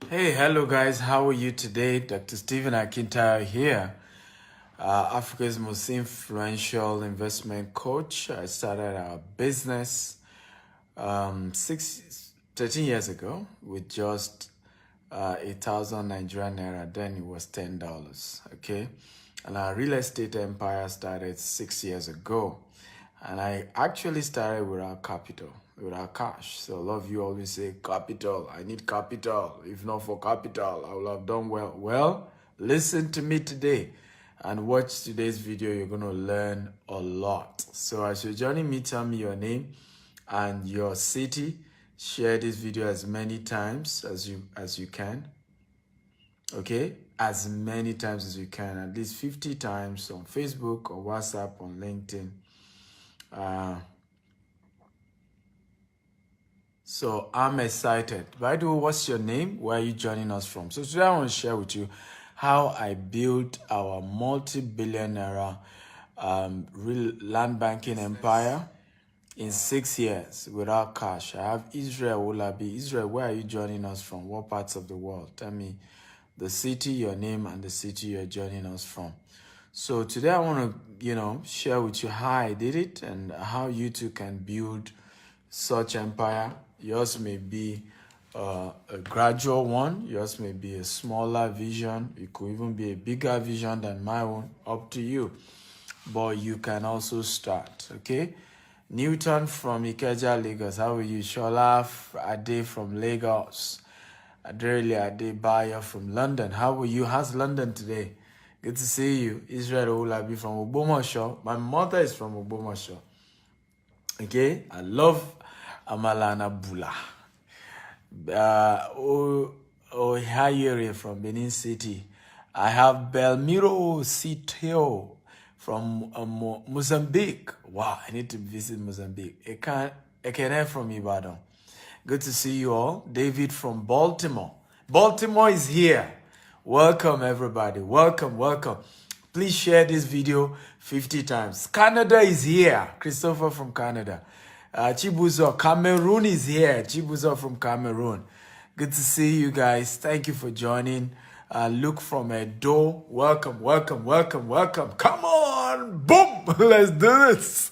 Hey, hello guys, how are you today? Dr. Stephen Akintayo here, Africa's most influential investment coach. I started a business 13 years ago with just 1,000 Nigerian Naira. Then it was $10, okay? And our real estate empire started 6 years ago. And I actually started without capital, without cash. So a lot of you always say, capital, I need capital. If not for capital, I will have done well. Well, listen to me today and watch today's video. You're going to learn a lot. So as you're joining me, tell me your name and your city. Share this video as many times as you can. Okay? As many times as you can. At least 50 times on Facebook or WhatsApp, on LinkedIn. So I'm excited. By the way, what's your name? Where are you joining us from? So today I want to share with you how I built our multi-billion naira real land banking empire in 6 years without cash. I have Israel Olabi. Israel, where are you joining us from? What parts of the world? Tell me the city, your name, and the city you're joining us from. So today I want to, share with you how I did it and how you too can build such empire. Yours may be a gradual one. Yours may be a smaller vision. It could even be a bigger vision than my own. Up to you. But you can also start, okay? Newton from Ikeja, Lagos. How are you? Shola Ade from Lagos. Adrele Adebayo from London. How are you? How's London today? Good to see you. Israel Olabi from Ogbomoso. My mother is from Ogbomoso. Okay? I love Amala and Abula. Ohayere from Benin City. I have Belmiro Siteo from Mozambique. Wow, I need to visit Mozambique. Ekene from Ibadan. Good to see you all. David from Baltimore. Baltimore is here. Welcome, everybody. Welcome, welcome. Please share this video 50 times. Canada is here. Christopher from Canada. Chibuzo, Cameroon is here. Chibuzo from Cameroon. Good to see you guys. Thank you for joining. Luke from Edo. Welcome, welcome, welcome, welcome. Come on. Boom. Let's do this.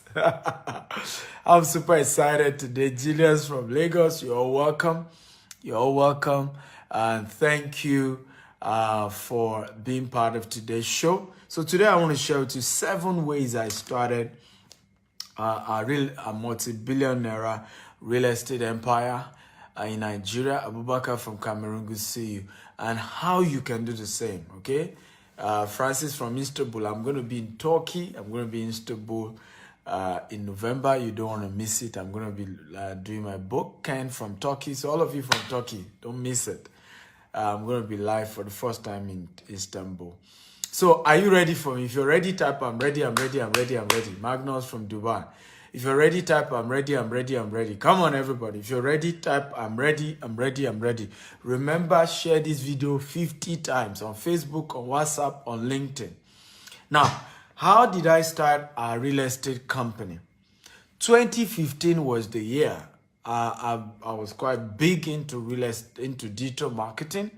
I'm super excited today. Julius from Lagos. You're all welcome. You're all welcome. And thank you for being part of today's show. So today I want to share with you 7 ways I started a multi-billion naira real estate empire in Nigeria. Abubakar from Cameroon, good to see you. And how you can do the same, okay? Francis from Istanbul, I'm going to be in Turkey. I'm going to be in Istanbul in November. You don't want to miss it. I'm going to be doing my book. Ken from Turkey. So all of you from Turkey, don't miss it. I'm going to be live for the first time in Istanbul. So are you ready for me? If you're ready, type I'm ready, I'm ready, I'm ready, I'm ready. Magnus from Dubai. If you're ready, type I'm ready, I'm ready, I'm ready. Come on, everybody. If you're ready, type I'm ready, I'm ready, I'm ready. Remember, share this video 50 times on Facebook, on WhatsApp, on LinkedIn. Now, how did I start a real estate company? 2015 was the year. I was quite big into real estate, into digital marketing.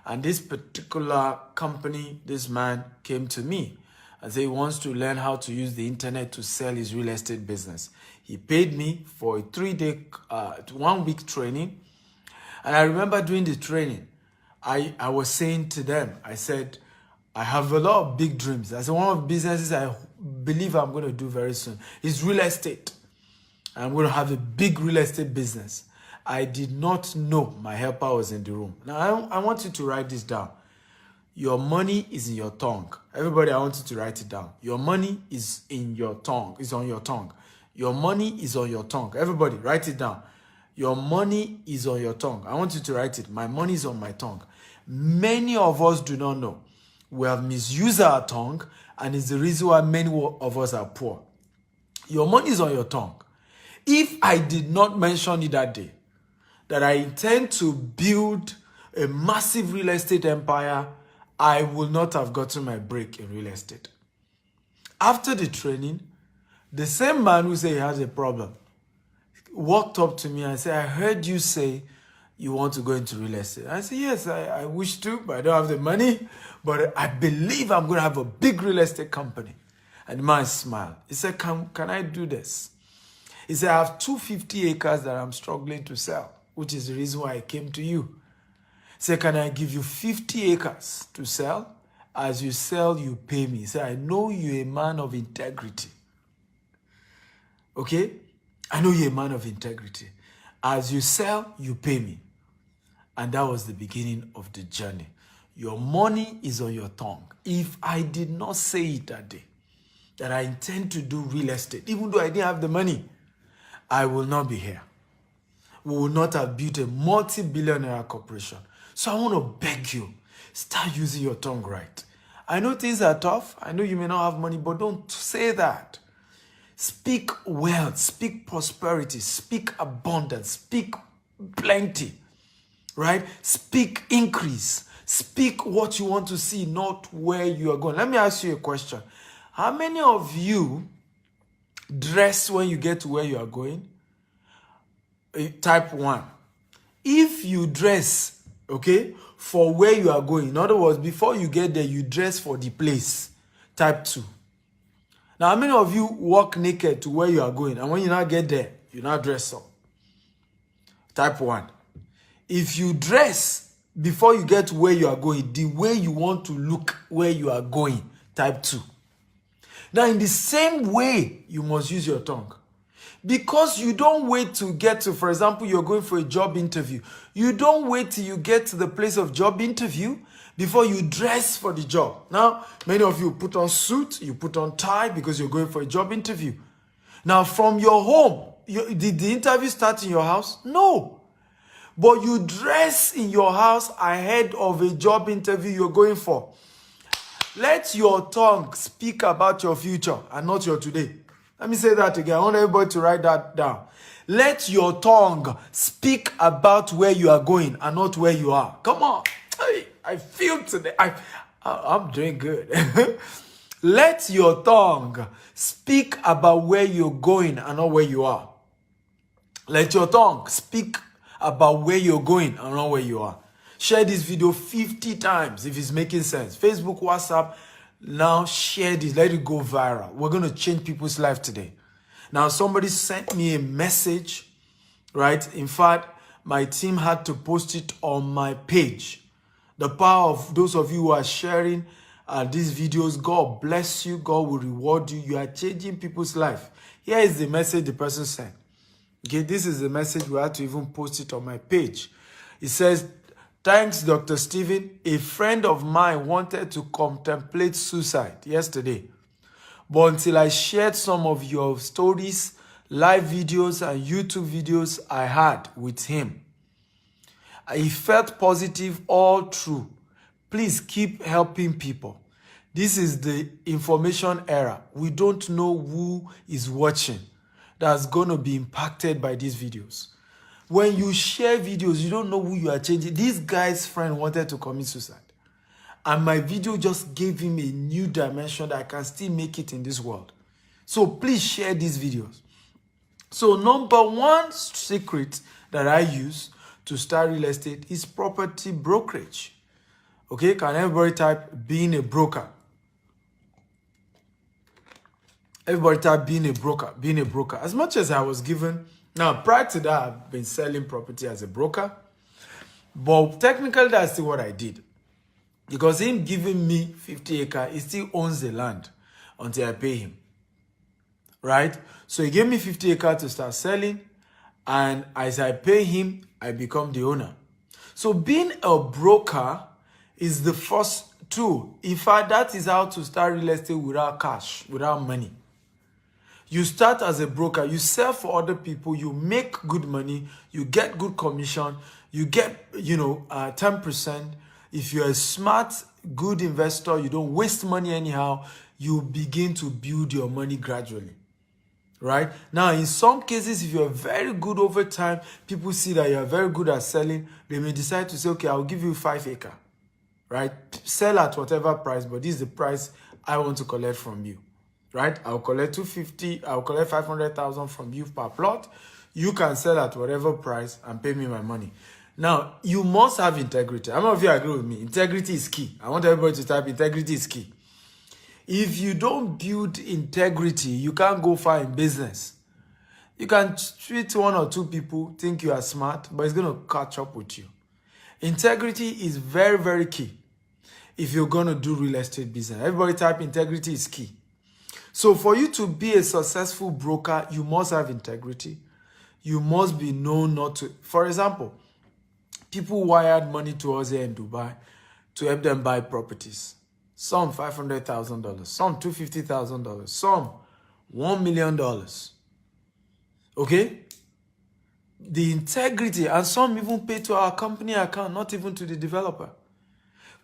And this particular company, this man came to me and said he wants to learn how to use the internet to sell his real estate business. He paid me for a 3-day, 1-week training. And I remember doing the training. I was saying to them, I said, I have a lot of big dreams. I said, one of the businesses I believe I'm going to do very soon is real estate. I'm going to have a big real estate business. I did not know my helper was in the room. Now, I want you to write this down. Your money is in your tongue. Everybody, I want you to write it down. Your money is in your tongue. It's on your tongue. Your money is on your tongue. Everybody, write it down. Your money is on your tongue. I want you to write it. My money is on my tongue. Many of us do not know. We have misused our tongue, and it's the reason why many of us are poor. Your money is on your tongue. If I did not mention it that day, that I intend to build a massive real estate empire, I will not have gotten my break in real estate. After the training, the same man who said he has a problem walked up to me and said, I heard you say you want to go into real estate? I said, yes, I wish to, but I don't have the money. But I believe I'm going to have a big real estate company. And the man smiled. He said, can I do this? He said, I have 250 acres that I'm struggling to sell, which is the reason why I came to you. He said, can I give you 50 acres to sell? As you sell, you pay me. He said, I know you're a man of integrity. Okay? I know you're a man of integrity. As you sell, you pay me. And that was the beginning of the journey. Your money is on your tongue. If I did not say it that day, that I intend to do real estate, even though I didn't have the money, I will not be here. We will not have built a multi-billion naira corporation. So I want to beg you, start using your tongue right. I know things are tough. I know you may not have money, but don't say that. Speak wealth, speak prosperity, speak abundance, speak plenty, right? Speak increase. Speak what you want to see, not where you are going. Let me ask you a question. How many of you dress when you get to where you are going? Type 1. If you dress, okay, for where you are going, in other words, before you get there, you dress for the place. Type 2. Now, how many of you walk naked to where you are going, and when you now get there, you now dress up? Type 1. If you dress before you get to where you are going, the way you want to look where you are going, type 2. Now, in the same way, you must use your tongue. Because you don't wait to get to, for example, you're going for a job interview. You don't wait till you get to the place of job interview before you dress for the job. Now, many of you put on suit, you put on tie because you're going for a job interview. Now, from your home, did the interview start in your house? No. But you dress in your house ahead of a job interview you're going for. Let your tongue speak about your future and not your today. Let me say that again. I want everybody to write that down. Let your tongue speak about where you are going and not where you are. Come on. Hey, I feel today. I'm doing good. Let your tongue speak about where you're going and not where you are. Let your tongue speak about where you're going and not where you are. Share this video 50 times if it's making sense. Facebook, WhatsApp, now share this. Let it go viral. We're going to change people's life today. Now, somebody sent me a message, right? In fact, my team had to post it on my page. The power of those of you who are sharing these videos, God bless you. God will reward you. You are changing people's life. Here is the message the person sent. Okay, this is the message. We had to even post it on my page. It says, thanks, Dr. Stephen. A friend of mine wanted to contemplate suicide yesterday. But until I shared some of your stories, live videos, and YouTube videos I had with him, he felt positive all through. Please keep helping people. This is the information era. We don't know who is watching that's going to be impacted by these videos. When you share videos, you don't know who you are changing. This guy's friend wanted to commit suicide. And my video just gave him a new dimension that I can still make it in this world. So please share these videos. So number one secret that I use to start real estate is property brokerage. Okay, can everybody type being a broker? Everybody type being a broker, being a broker. As much as I was given, now prior to that, I've been selling property as a broker. But technically, that's still what I did. Because him giving me 50 acres, he still owns the land until I pay him. Right? So he gave me 50 acres to start selling. And as I pay him, I become the owner. So being a broker is the first tool. In fact, that is how to start real estate without cash, without money. You start as a broker, you sell for other people, you make good money, you get good commission, you get, 10%. If you're a smart, good investor, you don't waste money anyhow, you begin to build your money gradually. Right? Now, in some cases, if you're very good over time, people see that you're very good at selling, they may decide to say, okay, I'll give you 5 acres. Right? Sell at whatever price, but this is the price I want to collect from you. Right? I'll collect 250, I'll collect 500,000 from you per plot. You can sell at whatever price and pay me my money. Now, you must have integrity. How many of you agree with me? Integrity is key. I want everybody to type integrity is key. If you don't build integrity, you can't go far in business. You can treat one or two people, think you are smart, but it's going to catch up with you. Integrity is very, very key if you're going to do real estate business. Everybody type integrity is key. So for you to be a successful broker, you must have integrity. You must be known not to. For example, people wired money to us here in Dubai to help them buy properties. Some $500,000, some $250,000, some $1 million. Okay? The integrity, and some even pay to our company account, not even to the developer.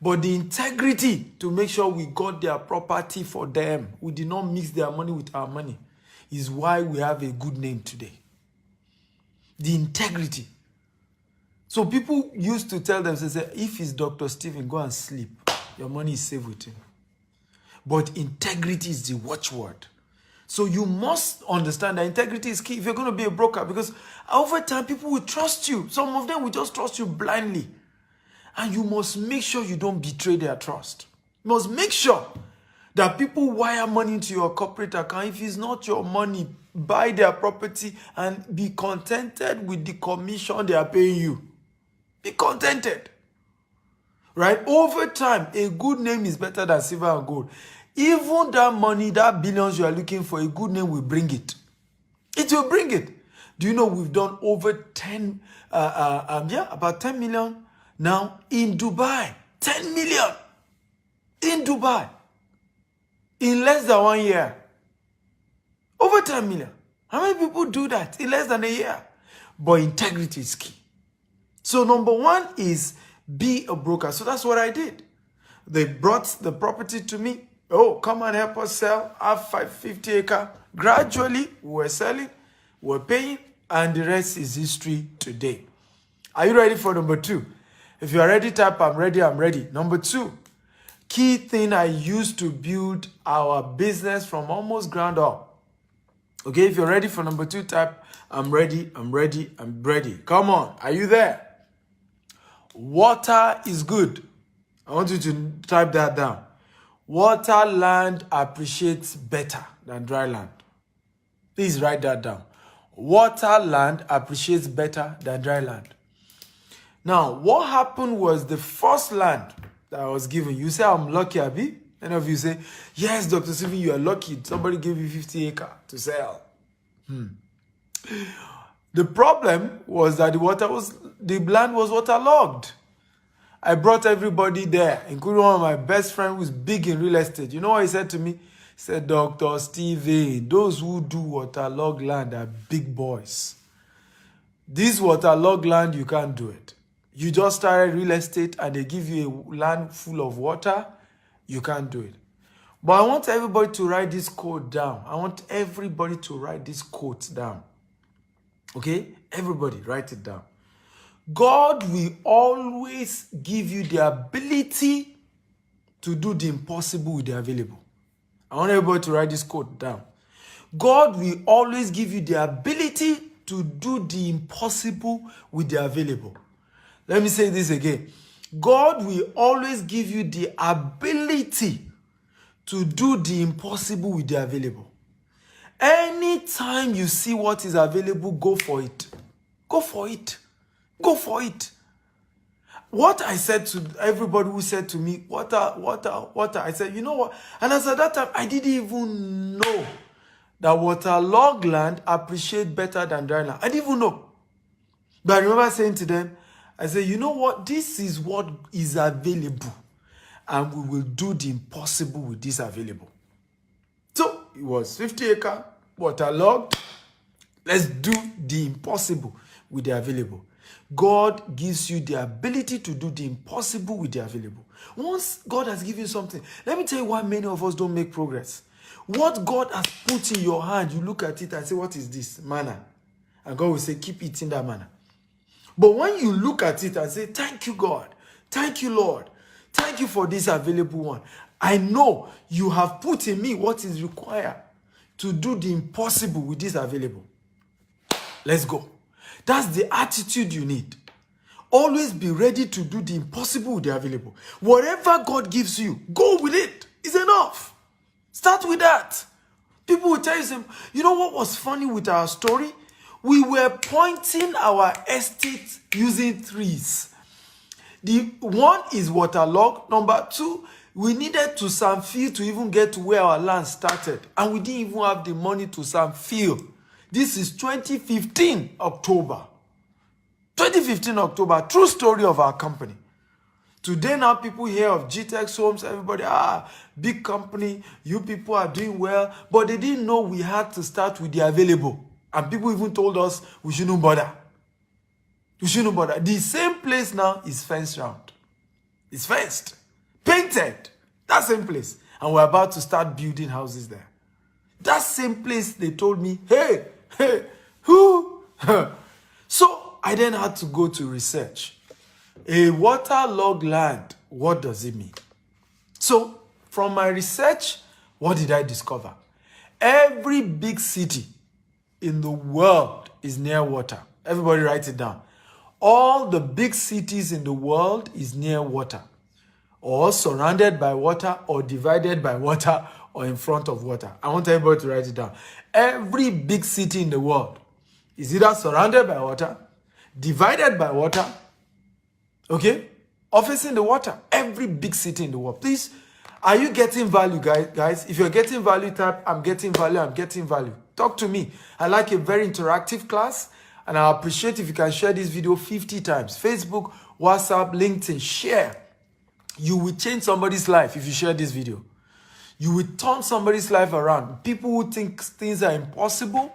But the integrity to make sure we got their property for them, we did not mix their money with our money, is why we have a good name today. The integrity. So people used to tell them, say, if it's Dr. Stephen, go and sleep. Your money is safe with him. But integrity is the watchword. So you must understand that integrity is key if you're going to be a broker, because over time, people will trust you. Some of them will just trust you blindly. And you must make sure you don't betray their trust. You must make sure that people wire money into your corporate account. If it's not your money, buy their property and be contented with the commission they are paying you. Be contented. Right? Over time, a good name is better than silver and gold. Even that money, that billions you are looking for, a good name will bring it. It will bring it. Do you know we've done over about 10 million now in Dubai? 10 million in Dubai in less than 1 year. Over 10 million. How many people do that in less than a year? But integrity is key. So number one is be a broker. So that's what I did. They brought the property to me. Oh, come and help us sell. Have 550 acre. Gradually, we were selling, we were paying, and the rest is history today. Are you ready for number two? If you are ready, type I'm ready, I'm ready. Number two, key thing I used to build our business from almost ground up. Okay, if you're ready for number two, type I'm ready, I'm ready, I'm ready. Come on, are you there? Water is good. I want you to type that down. Water land appreciates better than dry land. Please write that down. Water land appreciates better than dry land. Now, what happened was the first land that I was given, you say I'm lucky, Abi. Many of you say, yes, Dr. Stephen, you are lucky. Somebody gave you 50 acres to sell. The problem was that the land was waterlogged. I brought everybody there, including one of my best friends who's big in real estate. You know what he said to me? He said, Dr. Stephen, those who do waterlogged land are big boys. This waterlogged land, you can't do it. You just started real estate and they give you a land full of water, you can't do it. But I want everybody to write this code down. I want everybody to write this quote down. Okay? Everybody, write it down. God will always give you the ability to do the impossible with the available. I want everybody to write this quote down. God will always give you the ability to do the impossible with the available. Let me say this again. God will always give you the ability to do the impossible with the available. Anytime you see what is available, go for it. Go for it. Go for it. What I said to everybody who said to me, water, I said, you know what? And as at that time, I didn't even know that waterlogged land appreciate better than dry land. I didn't even know. But I remember saying to them, I said, you know what? This is what is available. And we will do the impossible with this available. So it was 50 acre, waterlogged. Let's do the impossible with the available. God gives you the ability to do the impossible with the available. Once God has given you something, let me tell you why many of us don't make progress. What God has put in your hand, you look at it and say, what is this? Manna. And God will say, keep eating that manna. But when you look at it and say, thank you, God. Thank you, Lord. Thank you for this available one. I know you have put in me what is required to do the impossible with this available. Let's go. That's the attitude you need. Always be ready to do the impossible with the available. Whatever God gives you, go with it. It's enough. Start with that. People will tell you, you know what was funny with our story? We were pointing our estate using trees. The one is waterlogged. Number two, we needed to sand fill to even get to where our land started. And we didn't even have the money to sand fill. This is 2015 October. 2015 October, true story of our company. Today now people hear of GTEX Homes, everybody, big company, you people are doing well. But they didn't know we had to start with the available. And people even told us we shouldn't bother. We shouldn't bother. The same place now is fenced round. It's fenced, painted. That same place. And we're about to start building houses there. That same place, they told me, hey, who? So I then had to go to research. A waterlogged land, what does it mean? So from my research, what did I discover? Every big city in the world is near water. Everybody write it down. All the big cities in the world is near water, or surrounded by water, or divided by water, or in front of water. I want everybody to write it down. Every big city in the world is either surrounded by water, divided by water, okay, or facing the water. Every big city in the world. Please, are you getting value, guys? If you're getting value, type, I'm getting value, I'm getting value. Talk to me. I like a very interactive class, and I appreciate if you can share this video 50 times. Facebook, WhatsApp, LinkedIn, share. You will change somebody's life if you share this video. You will turn somebody's life around. People who think things are impossible,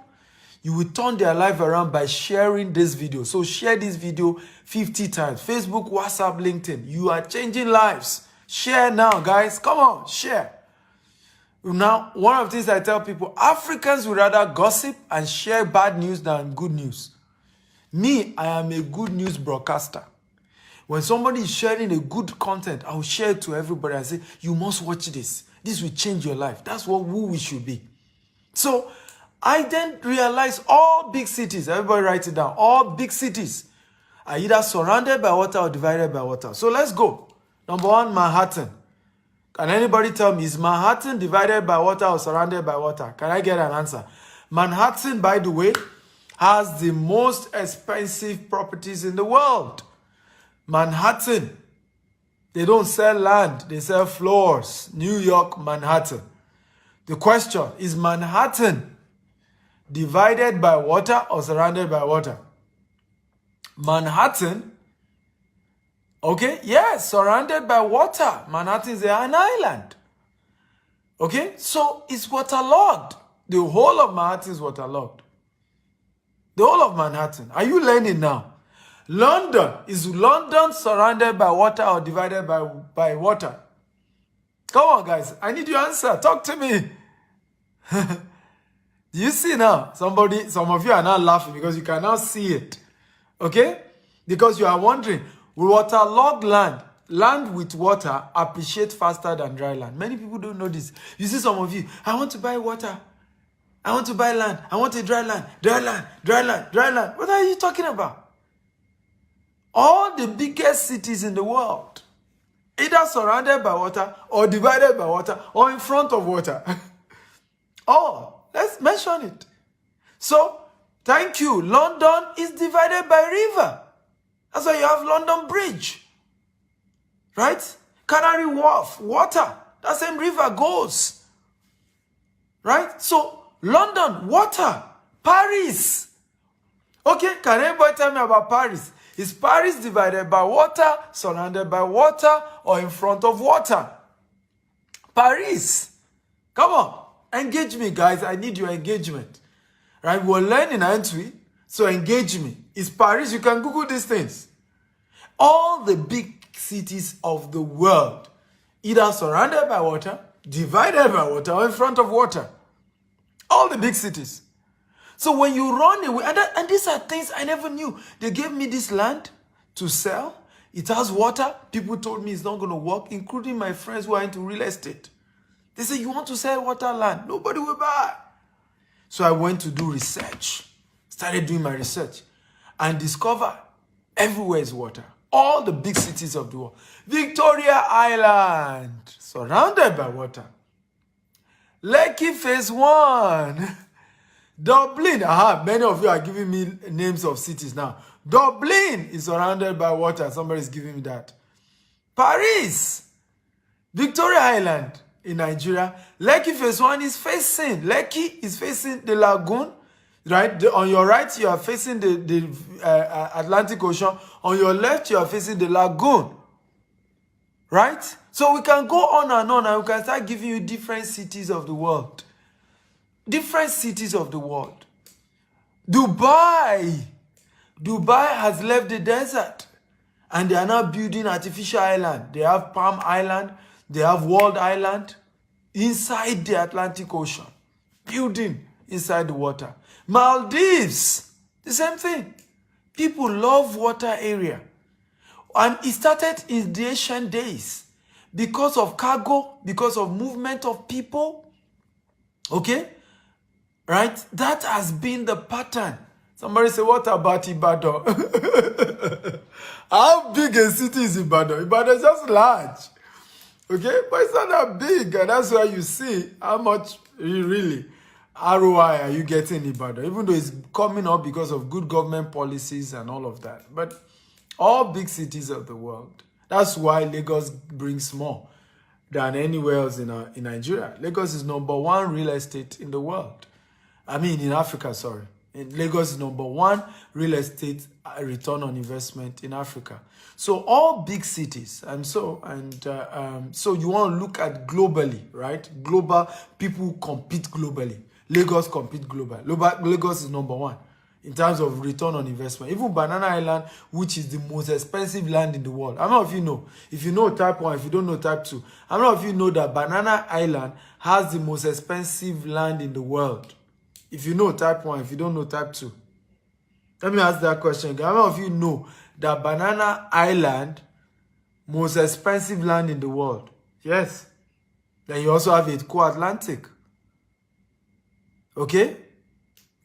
you will turn their life around by sharing this video. So share this video 50 times. Facebook, WhatsApp, LinkedIn. You are changing lives. Share now, guys. Come on, share. Now, one of the things I tell people, Africans would rather gossip and share bad news than good news. Me, I am a good news broadcaster. When somebody is sharing a good content, I will share it to everybody and say, you must watch this. This will change your life. That's who we should be. So I then realized all big cities, everybody write it down, all big cities are either surrounded by water or divided by water. So let's go. Number one, Manhattan. Can anybody tell me, is Manhattan divided by water or surrounded by water? Can I get an answer? Manhattan, by the way, has the most expensive properties in the world. Manhattan, they don't sell land, they sell floors. New York, Manhattan. The question, is Manhattan divided by water or surrounded by water? Manhattan, okay, yes, surrounded by water. Manhattan is an island. Okay, so it's waterlogged. The whole of Manhattan is waterlogged. The whole of Manhattan. Are you learning now? London, is London surrounded by water or divided by water? Come on, guys. I need your answer. Talk to me. You see now, some of you are now laughing because you can now see it. Okay? Because you are wondering, waterlogged land with water appreciate faster than dry land. Many people don't know this. You see some of you, I want to buy water. I want to buy land. I want a dry land. Dry land, dry land, dry land. What are you talking about? All the biggest cities in the world, either surrounded by water or divided by water or in front of water. Oh, let's mention it. So, thank you. London is divided by river. That's why you have London Bridge. Right? Canary Wharf, water. That same river goes. Right? So, London, water. Paris. Okay, can anybody tell me about Paris? Is Paris divided by water, surrounded by water, or in front of water? Paris. Come on. Engage me, guys. I need your engagement. Right? We're learning, aren't we? So engage me. Is Paris? You can Google these things. All the big cities of the world, either surrounded by water, divided by water, or in front of water. All the big cities. So when you run away, and these are things I never knew. They gave me this land to sell. It has water. People told me it's not going to work, including my friends who are into real estate. They say, you want to sell water land? Nobody will buy. So I went to do research. Started doing my research and discovered Everywhere is water. All the big cities of the world. Victoria Island, surrounded by water. Lekki Phase 1. Dublin, many of you are giving me names of cities now. Dublin is surrounded by water. Somebody is giving me that. Paris, Victoria Island in Nigeria. Lekki Phase 1 is facing. Lekki is facing the lagoon, right? On your right, you are facing the Atlantic Ocean. On your left, you are facing the lagoon, right? So we can go on and we can start giving you different cities of the world. Different cities of the world. Dubai has left the desert and they are now building artificial island. They have Palm Island, they have World Island inside the Atlantic Ocean. Building inside the water. Maldives, the same thing. People love water area. And it started in the ancient days because of cargo, because of movement of people. Okay? Right? That has been the pattern. Somebody say, what about Ibadan? How big a city is Ibadan? Ibadan is just large. Okay? But it's not that big. And that's why you see how much really ROI are you getting in Ibadan. Even though it's coming up because of good government policies and all of that. But all big cities of the world. That's why Lagos brings more than anywhere else in Nigeria. Lagos is #1 real estate in the world. I mean, in Africa, sorry. Lagos is #1 real estate return on investment in Africa. So all big cities, so you want to look at globally, right? Global people compete globally. Lagos compete globally. Lagos is #1 in terms of return on investment. Even Banana Island, which is the most expensive land in the world. How many of you know? If you know type 1, if you don't know type 2, how many of you know that Banana Island has the most expensive land in the world? If you know type 1, if you don't know type 2. Let me ask that question. How many of you know that Banana Island, most expensive land in the world? Yes. Then you also have Idco Atlantic. Okay?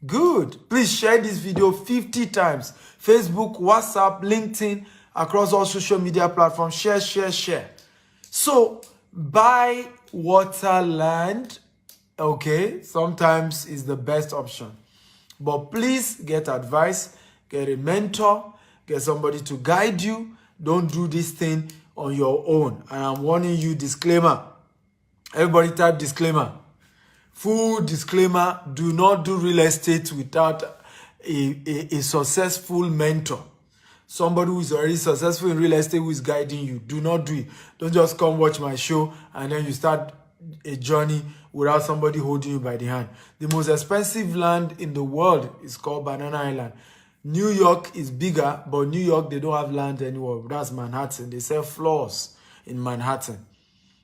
Good. Please share this video 50 times. Facebook, WhatsApp, LinkedIn, across all social media platforms. Share. So, buy water land. Okay, sometimes is the best option. But please get advice, get a mentor, get somebody to guide you. Don't do this thing on your own. And I'm warning you, disclaimer. Everybody type disclaimer. Full disclaimer, do not do real estate without a successful mentor. Somebody who is already successful in real estate who is guiding you. Do not do it. Don't just come watch my show and then you start a journey without somebody holding you by the hand. The most expensive land in the world is called Banana Island. New York is bigger, but New York, they don't have land anymore. That's Manhattan. They sell floors in Manhattan.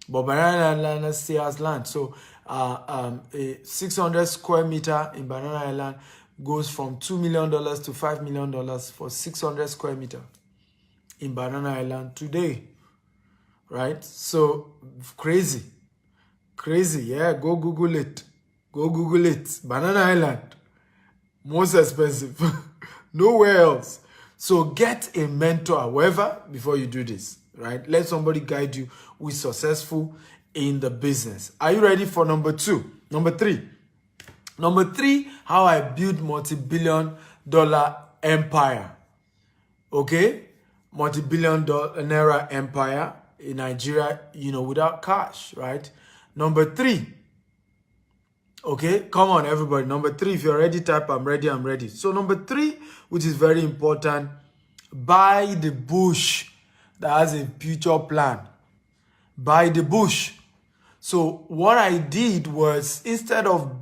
But Banana Island still has land. So a 600 square meter in Banana Island goes from $2 million to $5 million for 600 square meter in Banana Island today. Right? So crazy. Yeah, go Google it. Banana Island, most expensive. Nowhere else. So get a mentor, however, before you do this, right? Let somebody guide you who is successful in the business. Are you ready for number 2? Number 3. Number 3, how I build multi-billion dollar empire. Okay? Multi-billion naira empire in Nigeria, without cash, right? Number 3. Okay, come on, everybody. Number 3, if you're ready, type I'm ready. So number 3, which is very important, buy the bush that has a future plan. Buy the bush. So what I did was, instead of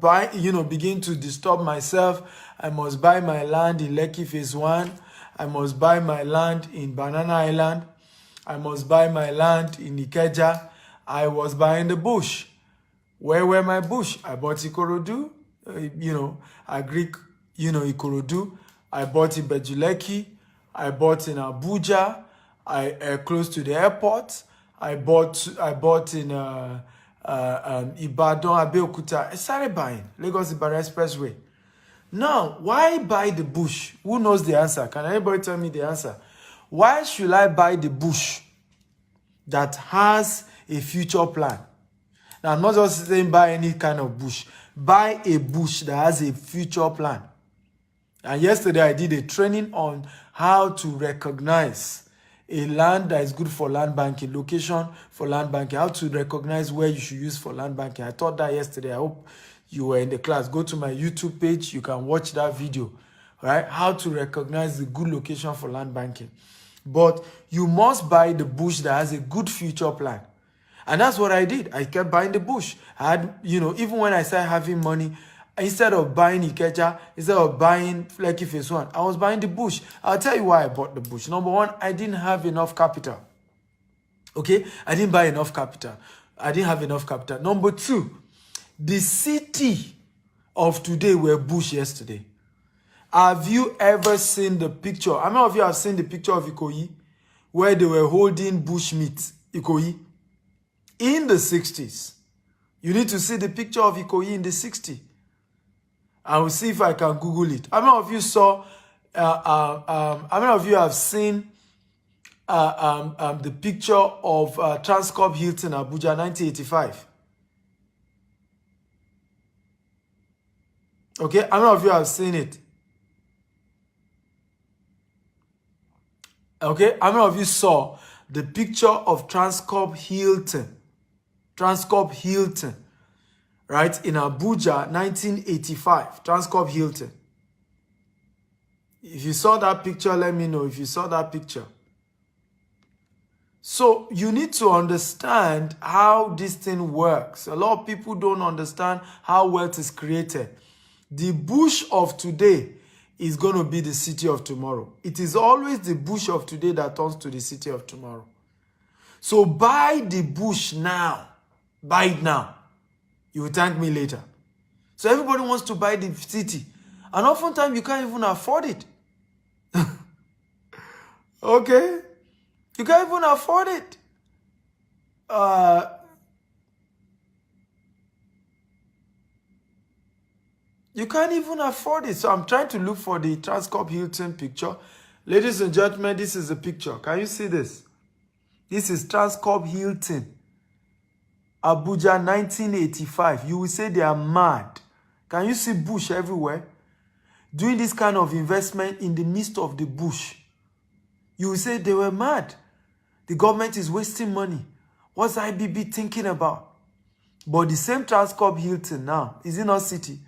begin to disturb myself, I must buy my land in Lekki Phase 1. I must buy my land in Banana Island. I must buy my land in Ikeja. I was buying the bush. Where were my bush? I bought Ikorodu, Ikorodu. I bought in Bejuleki. I bought in Abuja. Close to the airport. I bought in Ibadan, Abeokuta. I started buying Lagos Ibadan Expressway. Now, why buy the bush? Who knows the answer? Can anybody tell me the answer? Why should I buy the bush that has a future plan? Now, I'm not just saying buy any kind of bush. Buy a bush that has a future plan. And yesterday I did a training on how to recognize a land that is good for land banking, location for land banking, how to recognize where you should use for land banking. I taught that yesterday. I hope you were in the class. Go to my YouTube page. You can watch that video, right? How to recognize the good location for land banking. But you must buy the bush that has a good future plan. And that's what I did. I kept buying the bush. I had, even when I started having money, instead of buying Ikeja, instead of buying Fleki Phase 1, I was buying the bush. I'll tell you why I bought the bush. Number one, I didn't have enough capital. Okay? I didn't buy enough capital. I didn't have enough capital. Number two, the city of today were bush yesterday. Have you ever seen the picture? How many of you have seen the picture of Ikoyi where they were holding bush meat, Ikoyi, in the 60s? You need to see the picture of Ikoyi in the 60s. I will see if I can Google it. How many of you saw, how many of you have seen the picture of Transcorp Hilton Abuja 1985? Okay, how many of you have seen it? Okay, how many of you saw the picture of Transcorp Hilton? Transcorp Hilton. Right, in Abuja, 1985, Transcorp Hilton. If you saw that picture, let me know if you saw that picture. So you need to understand how this thing works. A lot of people don't understand how wealth is created. The bush of today is going to be the city of tomorrow. It is always the bush of today that turns to the city of tomorrow. So buy the bush now. Buy it now. You will thank me later. So everybody wants to buy the city. And oftentimes you can't even afford it. Okay? You can't even afford it. You can't even afford it. So I'm trying to look for the Transcorp Hilton picture. Ladies and gentlemen, this is the picture. Can you see this? This is Transcorp Hilton. Abuja 1985. You will say they are mad. Can you see bush everywhere? Doing this kind of investment in the midst of the bush. You will say they were mad. The government is wasting money. What's IBB thinking about? But the same Transcorp Hilton now, is it not city?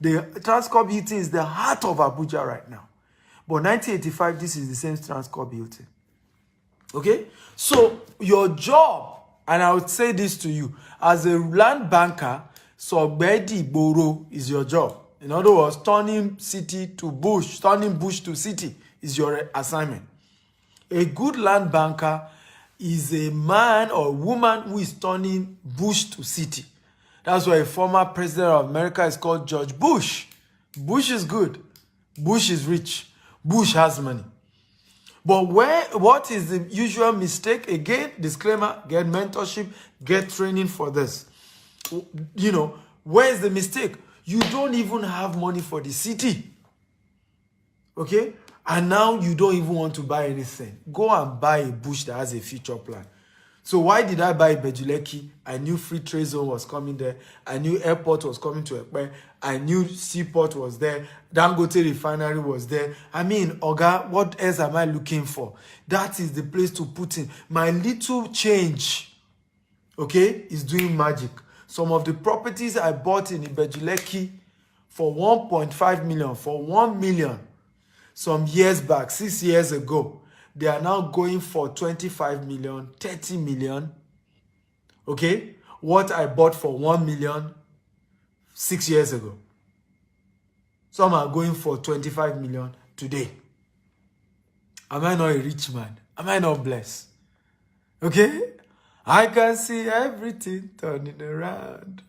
The Transcorp Hilton is the heart of Abuja right now. But 1985, this is the same Transcorp Hilton. Okay? So your job, and I would say this to you, as a land banker, Sogbedi Boro is your job. In other words, turning city to bush, turning bush to city is your assignment. A good land banker is a man or woman who is turning bush to city. That's why a former president of America is called George Bush. Bush is good. Bush is rich. Bush has money. But what is the usual mistake? Again, disclaimer, get mentorship, get training for this. Where is the mistake? You don't even have money for the city. Okay? And now you don't even want to buy anything. Go and buy a bush that has a future plan. So why did I buy Bejuleki? I knew free trade zone was coming there. I knew airport was coming to Ekpe. I knew seaport was there. Dangote refinery was there. I mean, Oga, what else am I looking for? That is the place to put in. My little change, okay, is doing magic. Some of the properties I bought in Bejuleki for 1.5 million, for 1 million, some years back, 6 years ago, they are now going for 25 million, 30 million. Okay? What I bought for 1 million 6 years ago. Some are going for 25 million today. Am I not a rich man? Am I not blessed? Okay? I can see everything turning around.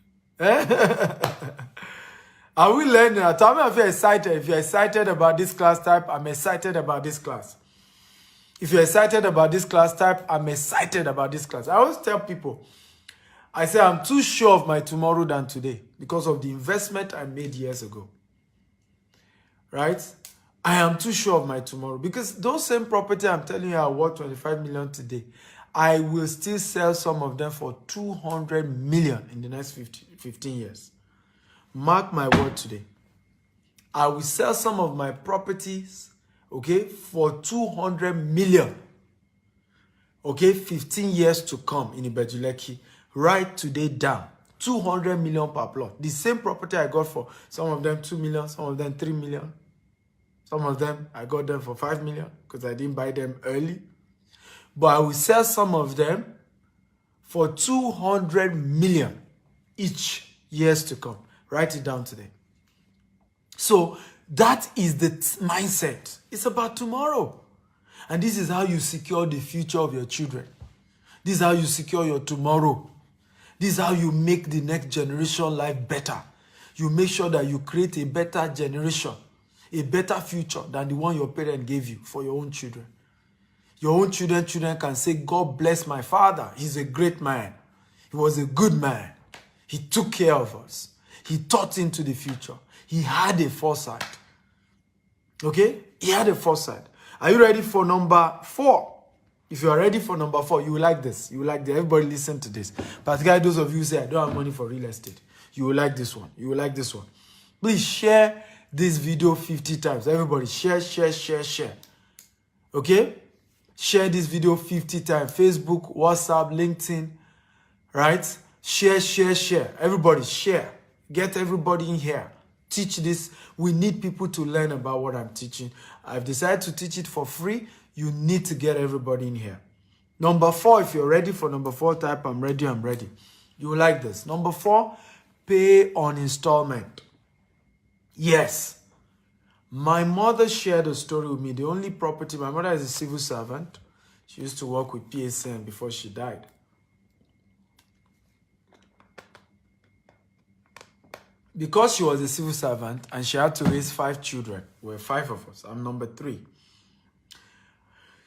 Are we learning? Tell me if you're excited. If you're excited about this class type, I'm excited about this class. If you're excited about this class type, I'm excited about this class. I always tell people, I say I'm too sure of my tomorrow than today because of the investment I made years ago. Right? I am too sure of my tomorrow, because those same property I'm telling you are worth 25 million today. I will still sell some of them for 200 million in the next 15 years. Mark my word today. I will sell some of my properties, okay, for 200 million. Okay, 15 years to come in Ibejuleki. Write today down. 200 million per plot. The same property I got for some of them 2 million, some of them 3 million. Some of them I got them for 5 million because I didn't buy them early. But I will sell some of them for 200 million each years to come. Write it down today. So that is the mindset. It's about tomorrow. And this is how you secure the future of your children. This is how you secure your tomorrow. This is how you make the next generation life better. You make sure that you create a better generation, a better future than the one your parents gave you for your own children. Your own children can say, God bless my father. He's a great man. He was a good man. He took care of us. He thought into the future. He had a foresight. Okay? He had a foresight. Are you ready for number 4? If you are ready for number 4, you will like this. You will like this. Everybody listen to this. Particularly those of you who say, I don't have money for real estate. You will like this one. You will like this one. Please share this video 50 times. Everybody share. Okay? Share this video 50 times. Facebook, WhatsApp, LinkedIn. Right? Share. Everybody share. Get everybody in here. Teach this. We need people to learn about what I'm teaching. I've decided to teach it for free. You need to get everybody in here. Number 4, if you're ready for number 4, type I'm ready. You will like this. Number 4, pay on installment. Yes. My mother shared a story with me. The only property, my mother is a civil servant. She used to work with PSN before she died. Because she was a civil servant and she had to raise 5 children. There were 5 of us. I'm number 3.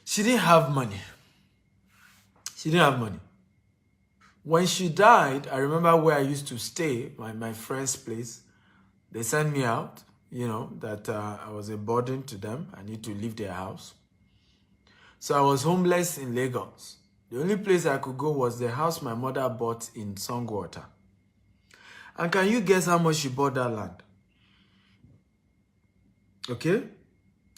She didn't have money. When she died, I remember where I used to stay, my friend's place. They sent me out, that I was a burden to them. I need to leave their house. So I was homeless in Lagos. The only place I could go was the house my mother bought in Songwater. And can you guess how much she bought that land? Okay?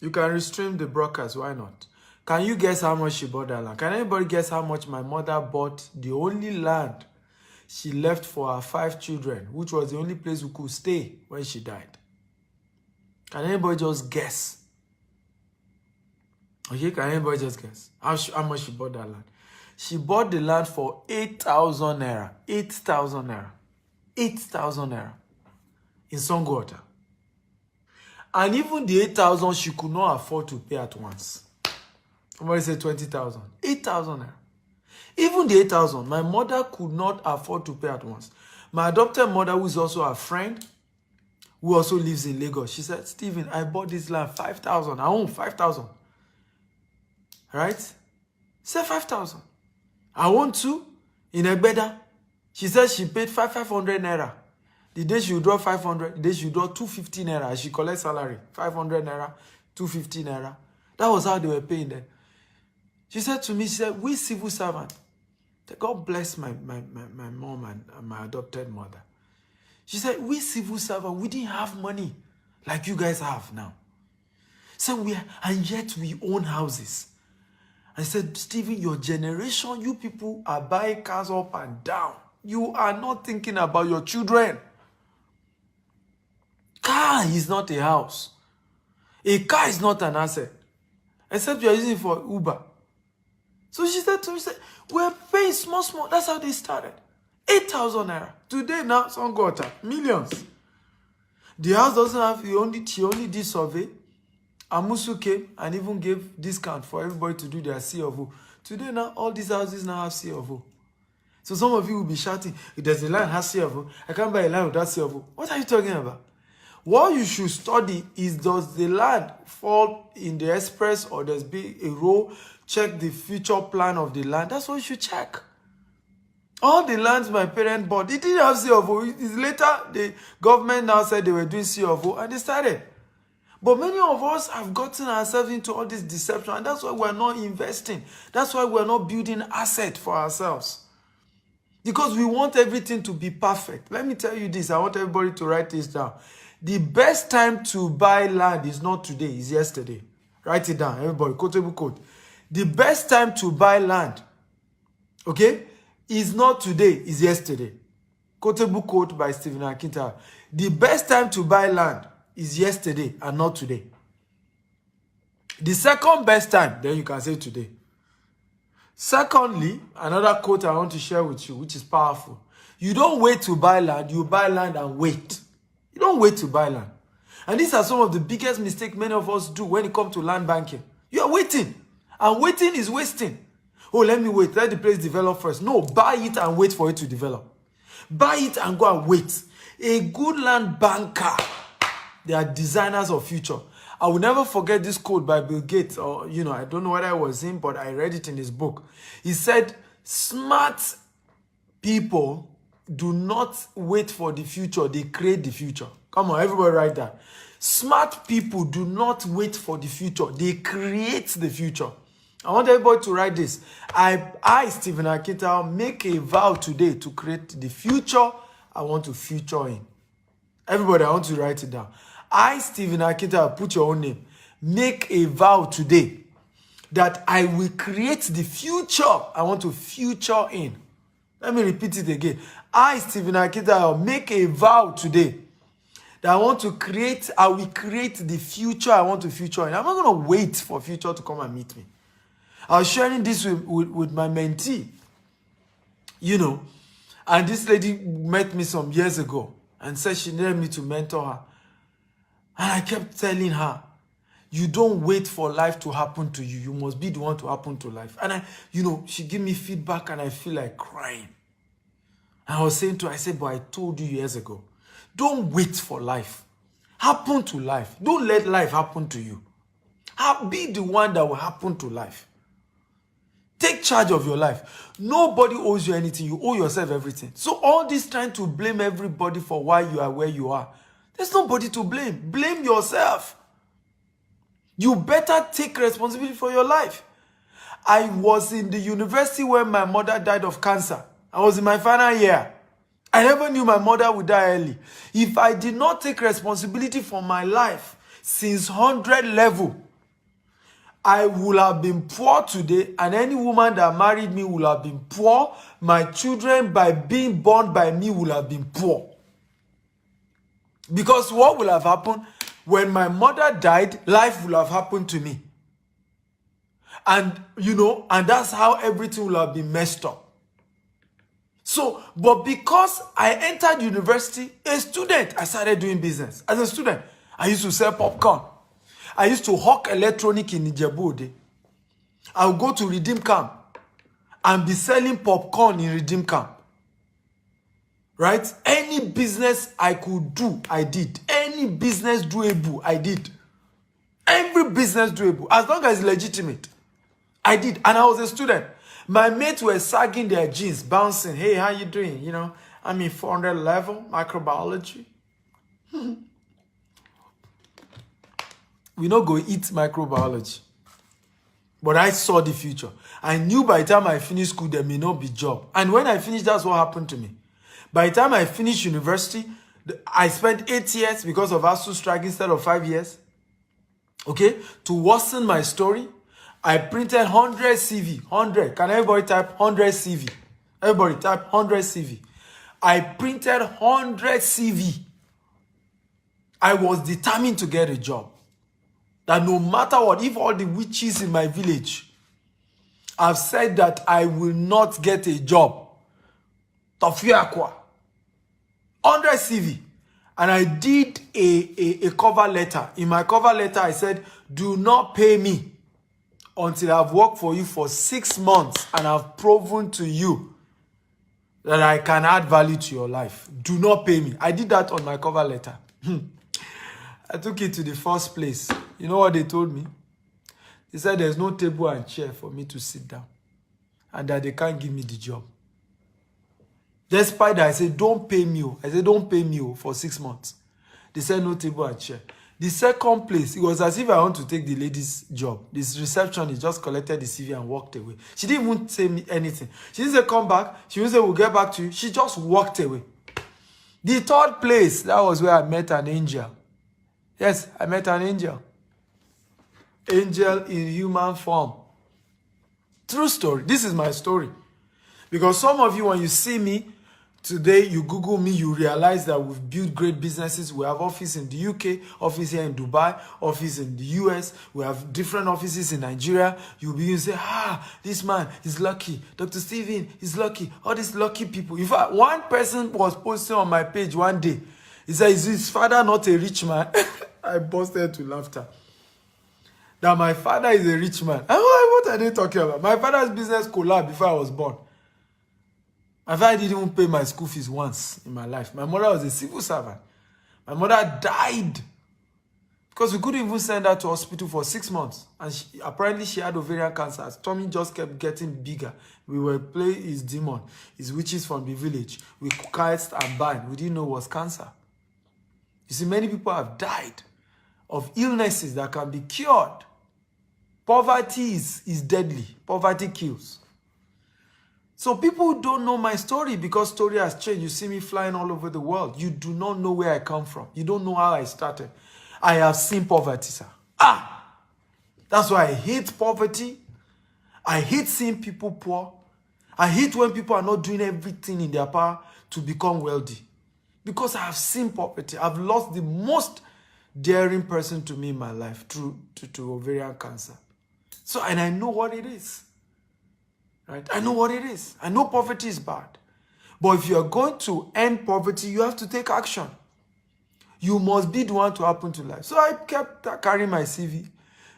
You can restream the broadcast, why not? Can you guess how much she bought that land? Can anybody guess how much my mother bought the only land she left for her 5 children, which was the only place we could stay when she died? Can anybody just guess? Okay, can anybody just guess how much she bought that land? She bought the land for 8,000 naira. 8,000 naira. 8,000 naira in Songwater. And even the 8,000 she could not afford to pay at once. Somebody said 20,000. 8,000 naira. Even the 8,000, my mother could not afford to pay at once. My adopted mother, who is also a friend, who also lives in Lagos, she said, Stephen, I bought this land 5,000. I own 5,000. Right? Say 5,000. I want to in Egbeda. She said she paid 500 naira. The day she would draw 500, the day she would draw 250 naira. She collect salary. 500 naira, 250 naira. That was how they were paying them. She said to me, she said, we civil servant. God bless my mom and my adopted mother. She said, we civil servant, we didn't have money like you guys have now. So and yet we own houses. I said, Stephen, your generation, you people are buying cars up and down. You are not thinking about your children. Car is not a house. A car is not an asset. Except you are using it for Uber. So she said to me, we're paying small. That's how they started. 8,000 naira. Today now, some got millions. The house doesn't have, she only did survey. Amusu came and even gave discount for everybody to do their C of O. Today now, all these houses now have C of O. So some of you will be shouting, if there's a land has C of O, I can't buy a land without C of O. What are you talking about? What you should study is, does the land fall in the express or there's be a row? Check the future plan of the land. That's what you should check. All the lands my parents bought, it didn't have C of O. It's later, the government now said they were doing C of O and they started. But many of us have gotten ourselves into all this deception, and that's why we're not investing. That's why we're not building asset for ourselves. Because we want everything to be perfect. Let me tell you this. I want everybody to write this down. The best time to buy land is not today, it's yesterday. Write it down, everybody. Quotable quote. The best time to buy land, okay, is not today, is yesterday. Quotable quote by Stephen Akinta. The best time to buy land is yesterday and not today. The second best time, then you can say today. Secondly, another quote I want to share with you, which is powerful. You don't wait to buy land, you buy land and wait. You don't wait to buy land. And these are some of the biggest mistakes many of us do when it comes to land banking. You are waiting, and waiting is wasting. Oh, let me wait, let the place develop first. No, buy it and wait for it to develop. Buy it and go and wait. A good land banker, they are designers of future. I will never forget this quote by Bill Gates, or, I don't know whether it was him, but I read it in his book. He said, smart people do not wait for the future, they create the future. Come on, everybody write that. Smart people do not wait for the future, they create the future. I want everybody to write this. I Stephen Akinta, make a vow today to create the future I want to future in. Everybody, I want to write it down. I, Stephen Akinta, put your own name. Make a vow today that I will create the future I want to future in. Let me repeat it again. I, Stephen Akinta, make a vow today that I will create the future I want to future in. I'm not going to wait for future to come and meet me. I was sharing this with my mentee, and this lady met me some years ago and said she needed me to mentor her. And I kept telling her, you don't wait for life to happen to you. You must be the one to happen to life. And she gave me feedback and I feel like crying. And I was saying to her, I said, but I told you years ago, don't wait for life. Happen to life. Don't let life happen to you. Be the one that will happen to life. Take charge of your life. Nobody owes you anything. You owe yourself everything. So all this trying to blame everybody for why you are where you are, there's nobody to blame. Blame yourself. You better take responsibility for your life. I was in the university when my mother died of cancer. I was in my final year. I never knew my mother would die early. If I did not take responsibility for my life since 100 level, I would have been poor today, and any woman that married me would have been poor. My children, by being born by me, would have been poor. Because what will have happened when my mother died, life will have happened to me. And, and that's how everything will have been messed up. So, but because I entered university, a student, I started doing business. As a student, I used to sell popcorn. I used to hawk electronic in Ijebu. I would go to Redeem Camp and be selling popcorn in Redeem Camp. Right? Any business I could do, I did. Any business doable, I did. Every business doable, as long as it's legitimate, I did. And I was a student. My mates were sagging their jeans, bouncing. Hey, how you doing? I'm in 400 level, microbiology. We not go eat microbiology. But I saw the future. I knew by the time I finished school, there may not be job. And when I finished, that's what happened to me. By the time I finished university, I spent 8 years because of ASU strike instead of 5 years. Okay? To worsen my story, I printed 100 CV. 100. Can everybody type 100 CV? Everybody type 100 CV. I printed 100 CV. I was determined to get a job. That no matter what, if all the witches in my village have said that I will not get a job, Tofiakwa, 100 CV. And I did a cover letter. In my cover letter, I said, do not pay me until I've worked for you for 6 months and I've proven to you that I can add value to your life. Do not pay me. I did that on my cover letter. I took it to the first place. You know what they told me? They said there's no table and chair for me to sit down. And that they can't give me the job. Despite that, I said, don't pay me. I said, don't pay me for 6 months. They said no table and chair. The second place, it was as if I want to take the lady's job. This receptionist just collected the CV and walked away. She didn't even say me anything. She didn't say come back. She didn't say we'll get back to you. She just walked away. The third place, that was where I met an angel. Yes, I met an angel. Angel in human form. True story. This is my story. Because some of you, when you see me today, you Google me, you realize that we've built great businesses. We have office in the UK, office here in Dubai, office in the US. We have different offices in Nigeria. You'll be say, this man is lucky. Dr. Steven is lucky. All these lucky people. In fact, one person was posting on my page one day. He said, is his father not a rich man? I busted to laughter. That my father is a rich man. What are they talking about? My father's business collapsed before I was born. My father didn't even pay my school fees once in my life. My mother was a civil servant. My mother died because we couldn't even send her to hospital for 6 months. And apparently she had ovarian cancer. Her tummy just kept getting bigger. We were playing his demon, his witches from the village. We cast and bind. We didn't know it was cancer. You see, many people have died of illnesses that can be cured. Poverty is deadly. Poverty kills. So people don't know my story because story has changed. You see me flying all over the world. You do not know where I come from. You don't know how I started. I have seen poverty, sir. That's why I hate poverty. I hate seeing people poor. I hate when people are not doing everything in their power to become wealthy. Because I have seen poverty. I've lost the most daring person to me in my life to ovarian cancer. So, and I know what it is. Right? I know what it is. I know poverty is bad. But if you are going to end poverty, you have to take action. You must be the one to happen to life. So I kept carrying my CV.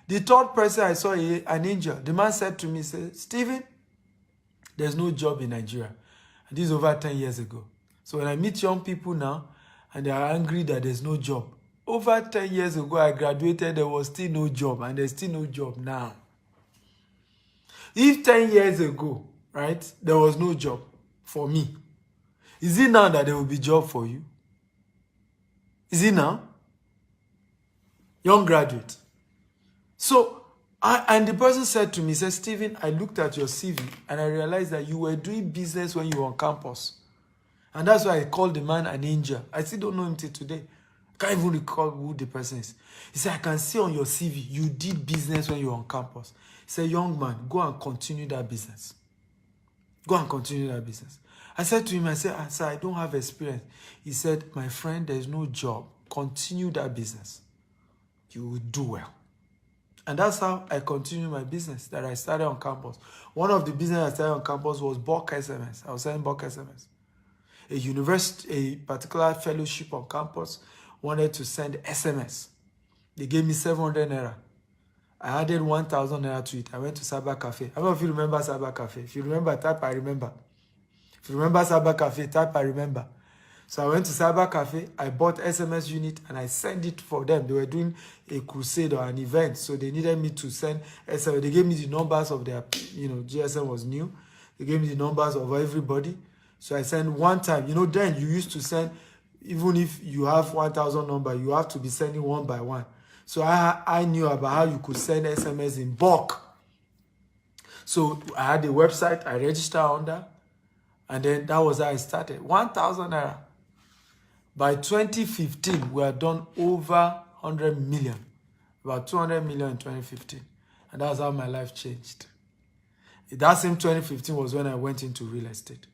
The third person I saw, an angel. The man said to me, Stephen, there's no job in Nigeria. And this is over 10 years ago. So when I meet young people now, and they are angry that there's no job. Over 10 years ago, I graduated, there was still no job. And there's still no job now. If 10 years ago, right, there was no job for me, is it now that there will be job for you? Is it now? Young graduate. So, and the person said to me, said, Stephen, I looked at your CV and I realized that you were doing business when you were on campus. And that's why I called the man an angel. I still don't know him till today. I can't even recall who the person is. He said, I can see on your CV, you did business when you were on campus. He said, young man, go and continue that business. Go and continue that business. I said to him, I said, sir, I don't have experience. He said, my friend, there's no job. Continue that business. You will do well. And that's how I continue my business that I started on campus. One of the business I started on campus was bulk SMS. I was selling bulk SMS. A university, a particular fellowship on campus wanted to send SMS. They gave me 700 naira. I added 1,000 naira to it. I went to Cyber Cafe. I don't know if you remember Cyber Cafe. If you remember, type I remember. If you remember Cyber Cafe, type I remember. So I went to Cyber Cafe. I bought SMS unit and I sent it for them. They were doing a crusade or an event. So they needed me to send SMS. They gave me the numbers of their, GSM was new. They gave me the numbers of everybody. So I sent one time. Then you used to send, even if you have 1,000 number, you have to be sending one by one. So I knew about how you could send SMS in bulk. So I had a website I registered under, and then that was how I started. 1,000 naira. By 2015, we had done over 100 million. About 200 million in 2015. And that's how my life changed. That same 2015 was when I went into real estate.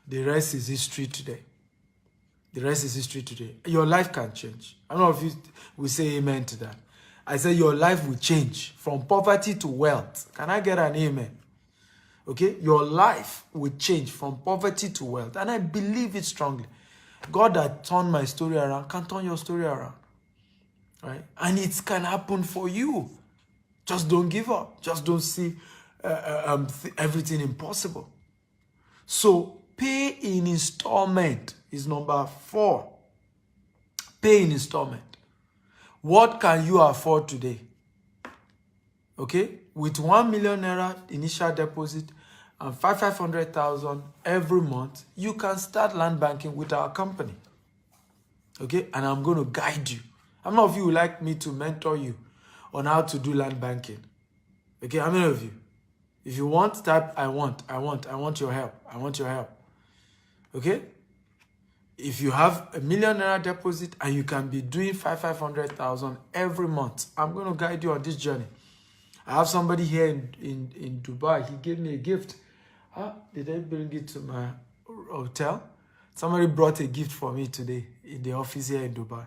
The rest is history today. The rest is history today. Your life can change. I don't know if you will say amen to that. I said your life will change from poverty to wealth. Can I get an amen? Okay? Your life will change from poverty to wealth. And I believe it strongly. God that turned my story around can turn your story around. Right? And it can happen for you. Just don't give up. Just don't see everything impossible. So pay in installment is number 4. Pay in installment. What can you afford today? Okay? With 1 million naira initial deposit and 500,000 every month, you can start land banking with our company. Okay? And I'm going to guide you. How many of you would like me to mentor you on how to do land banking? Okay, how many of you? If you want, type I want your help. I want your help. Okay? If you have a $1 million deposit and you can be doing 500,000 every month, I'm going to guide you on this journey. I have somebody here in Dubai. He gave me a gift. Did I bring it to my hotel? Somebody brought a gift for me today in the office here in Dubai.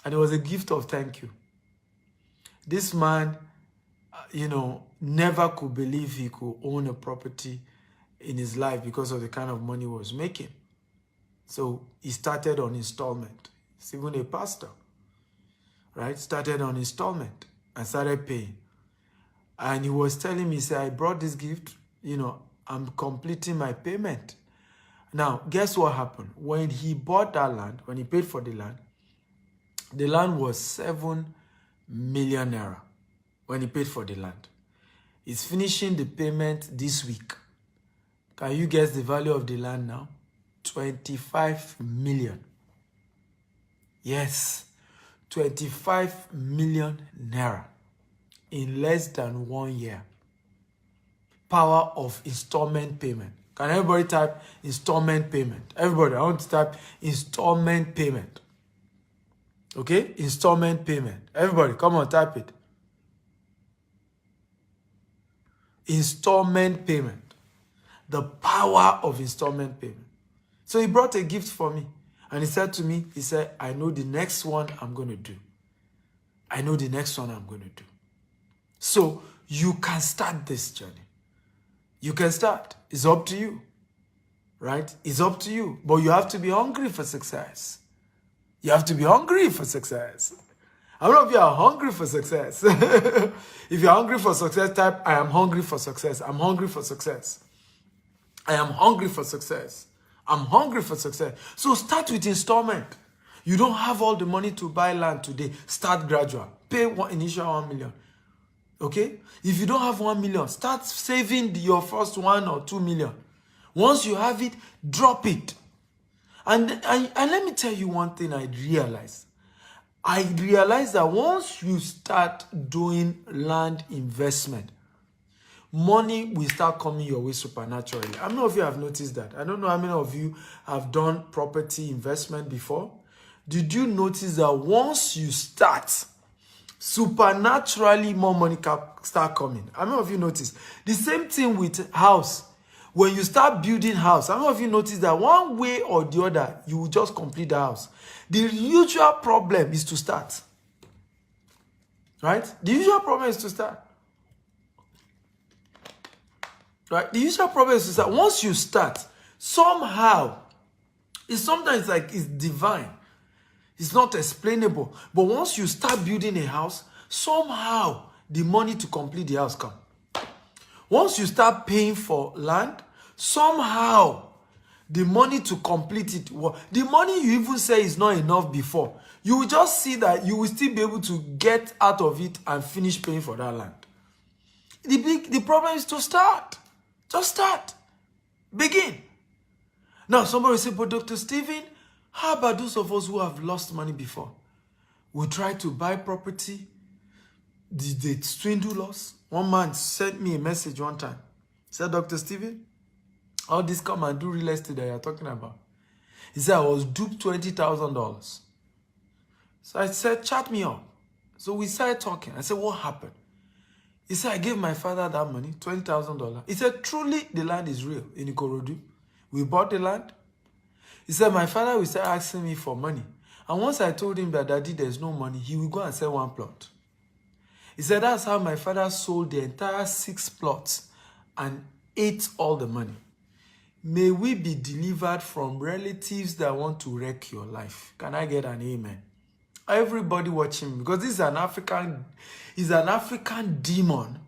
And it was a gift of thank you. This man, never could believe he could own a property in his life because of the kind of money he was making. So he started on installment. He's even a pastor, right? Started on installment and started paying. And he was telling me, he said, I brought this gift, I'm completing my payment. Now, guess what happened? When he bought that land, when he paid for the land was 7 million naira when he paid for the land. He's finishing the payment this week. Can you guess the value of the land now? 25 million. Yes, 25 million naira in less than 1 year. Power of installment payment. Can everybody type installment payment? Everybody, I want to type installment payment. Okay? Installment payment. Everybody, come on, type it. Installment payment. The power of installment payment. So he brought a gift for me. And he said to me, I know the next one I'm going to do. I know the next one I'm going to do. So you can start this journey. You can start. It's up to you. Right? It's up to you. But you have to be hungry for success. You have to be hungry for success. How many of you are hungry for success? If you're hungry for success, type, I am hungry for success. I'm hungry for success. I am hungry for success. I'm hungry for success. So start with installment. You don't have all the money to buy land today. Start gradual. Pay initial 1 million. Okay? If you don't have 1 million, start saving your first 1 or 2 million. Once you have it, drop it. And let me tell you one thing I realized. I realized that once you start doing land investment, money will start coming your way supernaturally. How many of you have noticed that? I don't know how many of you have done property investment before. Did you notice that once you start, supernaturally more money can start coming? How many of you notice? The same thing with house. When you start building house, how many of you notice that one way or the other, you will just complete the house? The usual problem is to start. Right? The usual problem is to start. Right? The usual problem is that once you start, somehow, sometimes like it's divine. It's not explainable. But once you start building a house, somehow the money to complete the house comes. Once you start paying for land, somehow the money to complete it, the money you even say is not enough before, you will just see that you will still be able to get out of it and finish paying for that land. The problem is to start. Just start. Begin. Now, somebody will say, but Dr. Stephen, how about those of us who have lost money before? We try to buy property. Did they swindle us? One man sent me a message one time. He said, Dr. Stephen, all this come and do real estate that you're talking about. He said, I was duped $20,000. So I said, chat me up. So we started talking. I said, what happened? He said, I gave my father that money, $20,000. He said, truly, the land is real in Ikorodu. We bought the land. He said, my father will start asking me for money. And once I told him that, Daddy, there's no money, he will go and sell one plot. He said, that's how my father sold the entire 6 plots and ate all the money. May we be delivered from relatives that want to wreck your life. Can I get an amen? Everybody watching me, because this is an African demon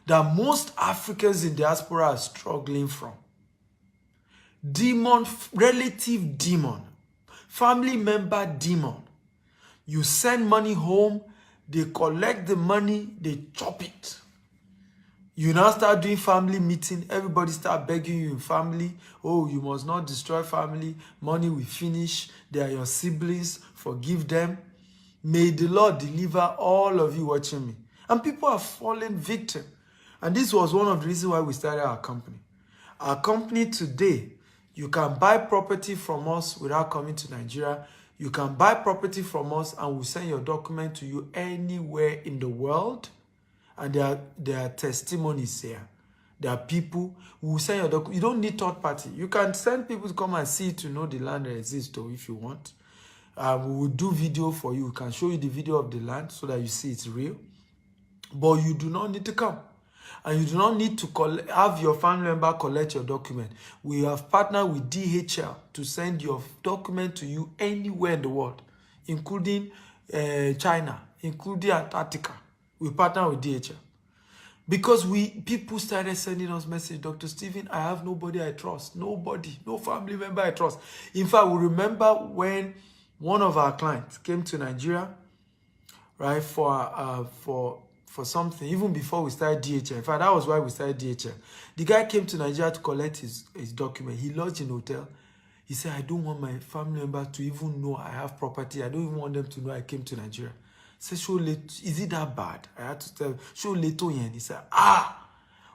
that most Africans in diaspora are struggling from. Demon, relative demon, family member demon. You send money home, they collect the money, they chop it. You now start doing family meeting, everybody start begging you in family, oh, you must not destroy family, money will finish, they are your siblings, forgive them. May the Lord deliver all of you watching me. And people are falling victim. And this was one of the reasons why we started our company. Our company today, you can buy property from us without coming to Nigeria. You can buy property from us and we'll send your document to you anywhere in the world. And there are testimonies here. There are people who will send your document. You don't need third party. You can send people to come and see to know the land exists or if you want. We will do video for you. We can show you the video of the land so that you see it's real. But you do not need to come. And you do not need to have your family member collect your document. We have partnered with DHL to send your document to you anywhere in the world, including China, including Antarctica. We partner with DHL. Because people started sending us message, Dr. Stephen, I have nobody I trust. Nobody, no family member I trust. In fact, we remember when one of our clients came to Nigeria, right, for something, even before we started DHL. In fact, that was why we started DHL. The guy came to Nigeria to collect his document. He lodged in a hotel. He said, I don't want my family member to even know I have property. I don't even want them to know I came to Nigeria. I said, show late. Is it that bad? I had to tell him, show later. And he said,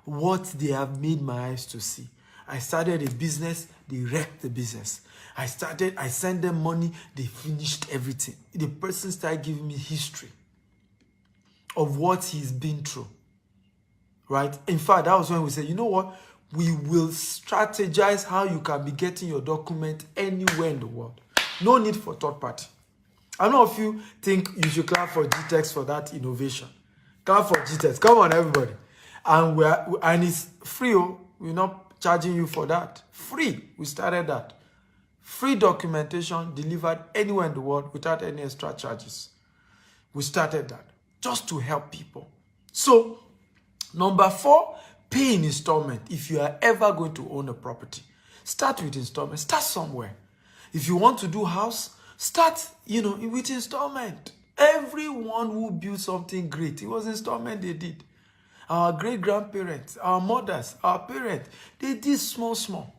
what they have made my eyes to see. I started a business, they wrecked the business. I sent them money, they finished everything. The person started giving me history of what he's been through, right? In fact, that was when we said, you know what? We will strategize how you can be getting your document anywhere in the world. No need for third party. I know if you think you should clap for GTEx for that innovation. Clap for GTEx. Come on, everybody. And it's free. We're not charging you for that. Free. We started that. Free documentation delivered anywhere in the world without any extra charges. We started that just to help people. So, number 4, pay in installment. If you are ever going to own a property, start with installment. Start somewhere. If you want to do house, start, with installment. Everyone who built something great, it was installment they did. Our great-grandparents, our mothers, our parents, they did small.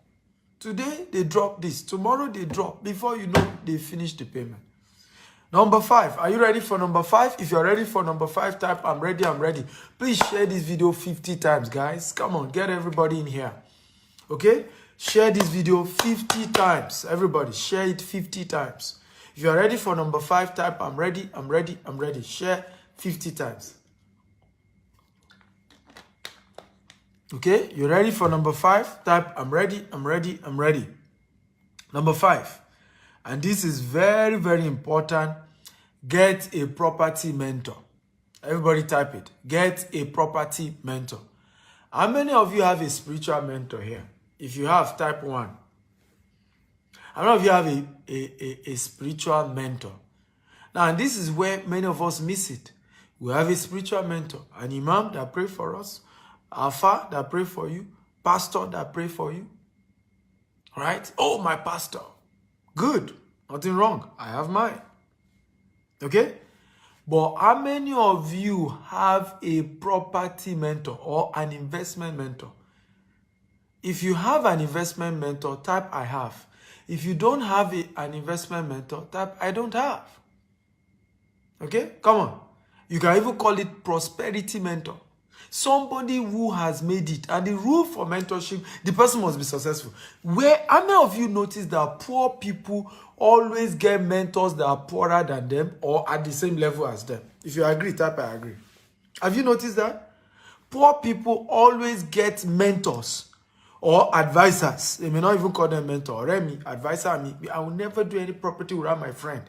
Today, they drop this. Tomorrow, they drop. Before you know, they finish the payment. Number 5. Are you ready for number 5? If you're ready for number 5, type, I'm ready, I'm ready. Please share this video 50 times, guys. Come on, get everybody in here. Okay? Share this video 50 times. Everybody, share it 50 times. If you're ready for number 5, type, I'm ready, I'm ready, I'm ready. Share 50 times. Okay? You're ready for number 5? Type, I'm ready, I'm ready, I'm ready. Number 5. And this is very, very important. Get a property mentor. Everybody type it. Get a property mentor. How many of you have a spiritual mentor here? If you have, type 1. How many of you have a spiritual mentor? Now, and this is where many of us miss it. We have a spiritual mentor, an imam that pray for us, alpha that pray for you, pastor that pray for you. Right? Oh, my pastor. Good. Nothing wrong. I have mine. Okay? But how many of you have a property mentor or an investment mentor? If you have an investment mentor, type I have. If you don't have an investment mentor, type I don't have. Okay? Come on. You can even call it prosperity mentor. Somebody who has made it. And the rule for mentorship, the person must be successful. How many of you notice that poor people always get mentors that are poorer than them or at the same level as them? If you agree, type I agree. Have you noticed that? Poor people always get mentors or advisors. They may not even call them mentor. Remy, advisor, me. I will never do any property without my friend.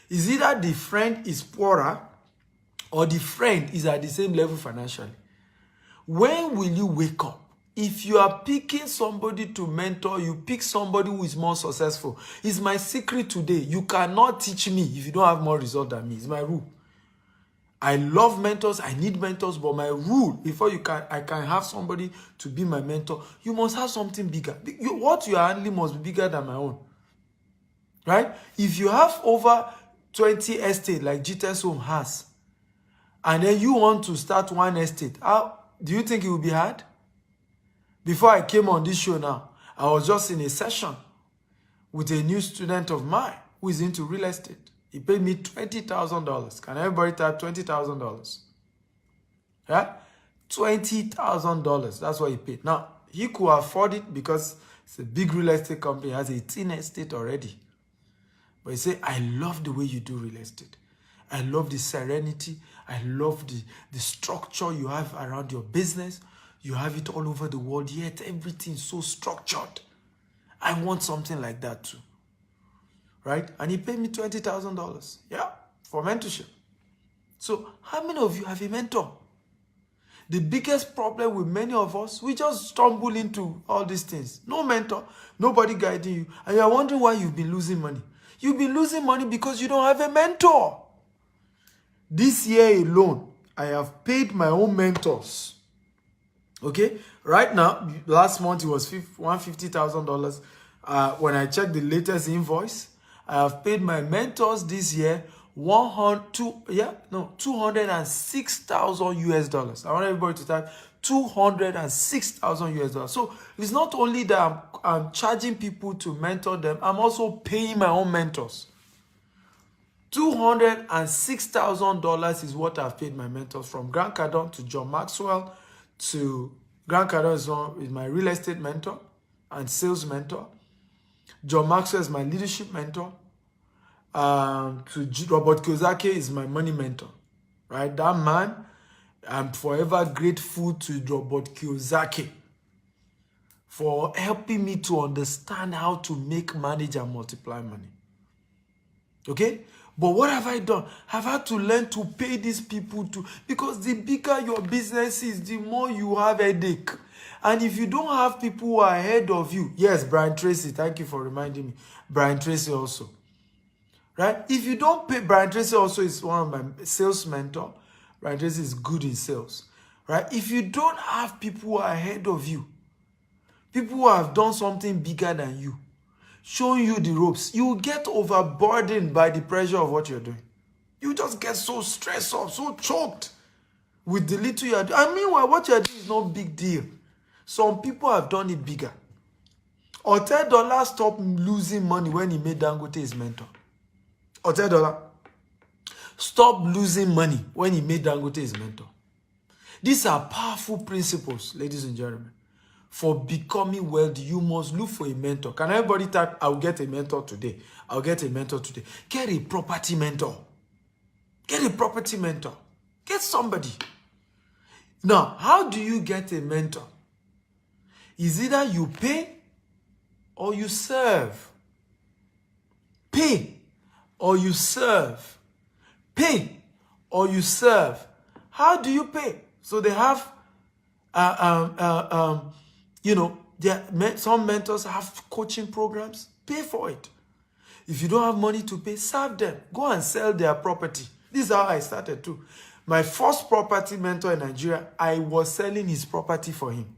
Is either the friend is poorer or the friend is at the same level financially. When will you wake up? If you are picking somebody to mentor, you pick somebody who is more successful. It's my secret today. You cannot teach me if you don't have more result than me. It's my rule. I love mentors. I need mentors. But my rule, before I can have somebody to be my mentor, you must have something bigger. What you are handling must be bigger than my own. Right? If you have over 20 estates like GTS Home has, and then you want to start one estate, do you think it will be hard? Before I came on this show now, I was just in a session with a new student of mine who is into real estate. He paid me $20,000. Can everybody type $20,000? Yeah? $20,000. That's what he paid. Now, he could afford it because it's a big real estate company. He has 18 estate already. But he said, I love the way you do real estate. I love the serenity. I love the structure you have around your business. You have it all over the world, yet everything's so structured. I want something like that too. Right? And he paid me $20,000. Yeah, for mentorship. So how many of you have a mentor? The biggest problem with many of us, we just stumble into all these things. No mentor, nobody guiding you. And you're wondering why you've been losing money. You've been losing money because you don't have a mentor. This year alone, I have paid my own mentors. Okay? Right now, last month it was $150,000. When I checked the latest invoice, I have paid my mentors this year $206,000 US. I want everybody to type $206,000 US. So it's not only that I'm charging people to mentor them, I'm also paying my own mentors. $206,000 is what I've paid my mentors, from Grant Cardone to John Maxwell to Grant Cardone is my real estate mentor and sales mentor. John Maxwell is my leadership mentor. To Robert Kiyosaki is my money mentor. Right? That man, I'm forever grateful to Robert Kiyosaki for helping me to understand how to make, manage, and multiply money. Okay? But what have I done? I've had to learn to pay these people to, because the bigger your business is, the more you have headache. And if you don't have people who are ahead of you, yes, Brian Tracy, thank you for reminding me. Brian Tracy also. Right? If you don't pay, Brian Tracy also is one of my sales mentor. Brian Tracy is good in sales. Right? If you don't have people who are ahead of you, people who have done something bigger than you, showing you the ropes, you will get overburdened by the pressure of what you're doing. You just get so stressed out, so choked with the little you're doing. And meanwhile, what you're doing is no big deal. Some people have done it bigger. $10 stopped losing money when he made Dangote his mentor. $10 stopped losing money when he made Dangote his mentor. These are powerful principles, ladies and gentlemen. For becoming wealthy, you must look for a mentor. Can everybody type, I'll get a mentor today. I'll get a mentor today. Get a property mentor. Get a property mentor. Get somebody. Now, how do you get a mentor? Is either you pay or you serve. Pay or you serve. Pay or you serve. How do you pay? So they have some mentors have coaching programs. Pay for it. If you don't have money to pay, serve them. Go and sell their property. This is how I started too. My first property mentor in Nigeria, I was selling his property for him.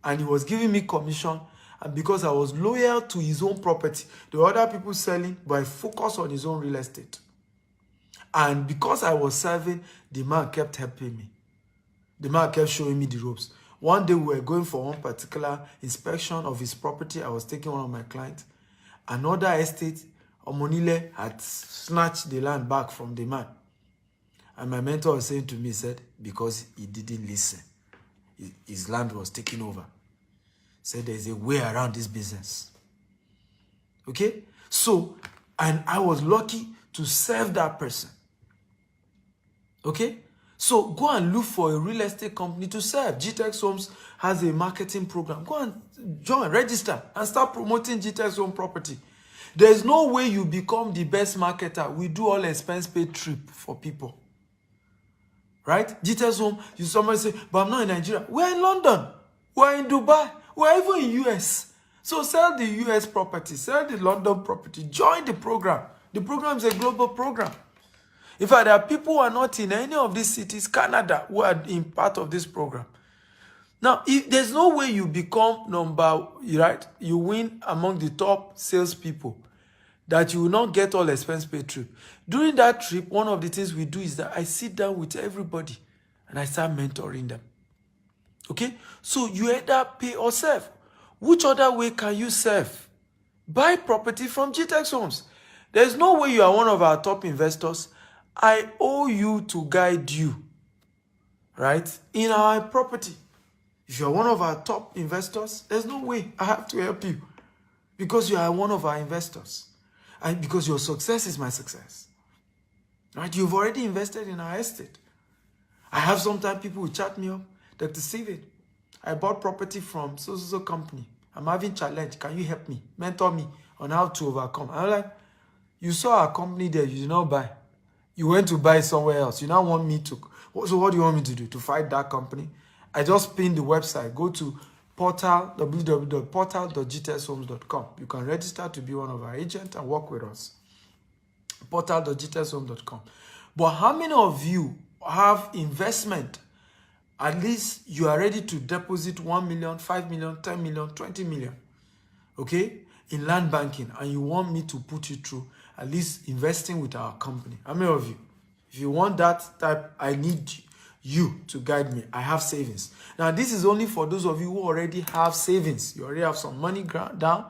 And he was giving me commission. And because I was loyal to his own property, the other people selling, but I focused on his own real estate. And because I was serving, the man kept helping me. The man kept showing me the ropes. One day we were going for one particular inspection of his property. I was taking one of my clients. Another estate, Omonile, had snatched the land back from the man. And my mentor was saying to me, he said, because he didn't listen, his land was taken over. Said there's a way around this business. Okay? So, and I was lucky to serve that person. Okay? So go and look for a real estate company to serve. GTEX Homes has a marketing program. Go and join, register, and start promoting GTEX Home property. There's no way you become the best marketer. We do all expense paid trip for people. Right? GTEX Home, somebody say, but I'm not in Nigeria. We're in London. We're in Dubai. We're even in US. So sell the US property. Sell the London property. Join the program. The program is a global program. In fact, there are people who are not in any of these cities, Canada, who are in part of this program. Now, if there's no way you become you win among the top salespeople, that you will not get all expense paid trip. During that trip, one of the things we do is that I sit down with everybody and I start mentoring them. Okay? So you either pay or serve. Which other way can you serve? Buy property from GTEX Homes. There's no way you are one of our top investors. I owe you to guide you, right, in our property. If you're one of our top investors, there's no way I have to help you because you are one of our investors. And because your success is my success. Right? You've already invested in our estate. I have sometimes people who chat me up, Dr. Steven, I bought property from so company. I'm having challenge. Can you help me? Mentor me on how to overcome. I'm like, you saw our company there, you did not buy. You went to buy somewhere else. You now want me to. So what do you want me to do? To fight that company? I just pinned the website. Go to portal, www.portal.gtshomes.com. You can register to be one of our agents and work with us. Portal.gtshomes.com. But how many of you have investment? At least you are ready to deposit 1 million, 5 million, 10 million, 20 million, okay, in land banking, and you want me to put you through at least investing with our company. How many of you? If you want that type, I need you to guide me. I have savings. Now, this is only for those of you who already have savings. You already have some money down,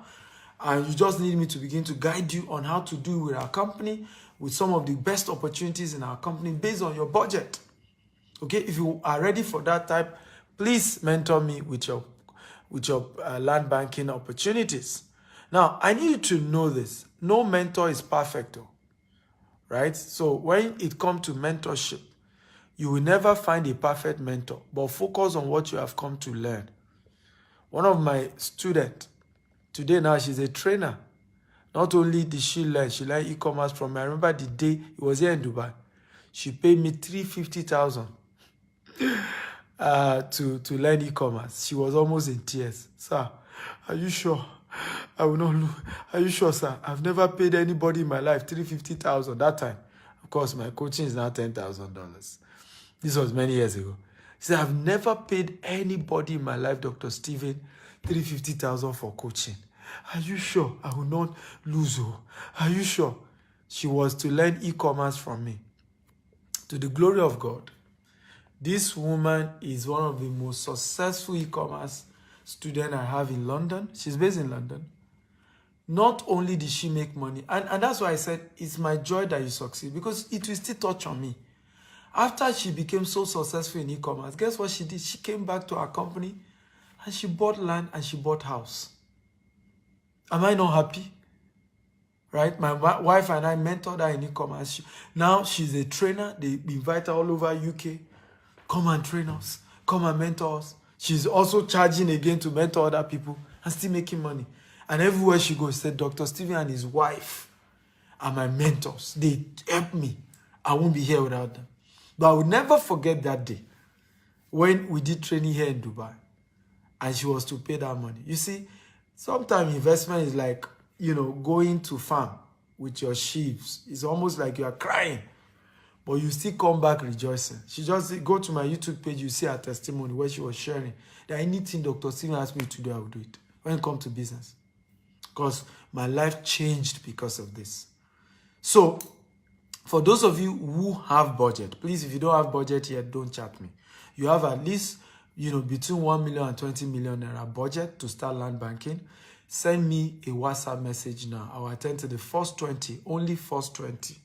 and you just need me to begin to guide you on how to do with our company, with some of the best opportunities in our company based on your budget. Okay, if you are ready for that type, please mentor me with your land banking opportunities. Now, I need you to know this. No mentor is perfect, right? So when it comes to mentorship, you will never find a perfect mentor, but focus on what you have come to learn. One of my students, today now, she's a trainer. Not only did she learned e-commerce from me. I remember the day it was here in Dubai. She paid me $350,000 to learn e-commerce. She was almost in tears. Sir, are you sure? I will not lose. Are you sure, sir? I've never paid anybody in my life $350,000 that time. Of course, my coaching is now $10,000. This was many years ago. She said, I've never paid anybody in my life, Dr. Steven, $350,000 for coaching. Are you sure I will not lose? Are you sure? She was to learn e-commerce from me. To the glory of God, this woman is one of the most successful e-commerce students I have in London. She's based in London. Not only did she make money, and that's why I said it's my joy that you succeed, because it will still touch on me. After she became so successful in e-commerce, guess what she did? She came back to our company and she bought land and she bought house. Am I not happy? Right? My wife and I mentored her in e-commerce. Now she's a trainer. They invite her all over UK. Come and train us. Come and mentor us. She's also charging again to mentor other people and still making money. And everywhere she goes, she said, Dr. Steven and his wife are my mentors. They help me. I won't be here without them. But I will never forget that day when we did training here in Dubai and she was to pay that money. You see, sometimes investment is like, going to farm with your sheaves. It's almost like you are crying, but you still come back rejoicing. She just go to my YouTube page, you see her testimony where she was sharing that anything Dr. Steven asked me to do, I will do it when it comes to business. Because my life changed because of this. So, for those of you who have budget, please, if you don't have budget yet, don't chat me. You have at least, between 1 million and 20 million naira budget to start land banking. Send me a WhatsApp message now. I will attend to the first 20, only first 20.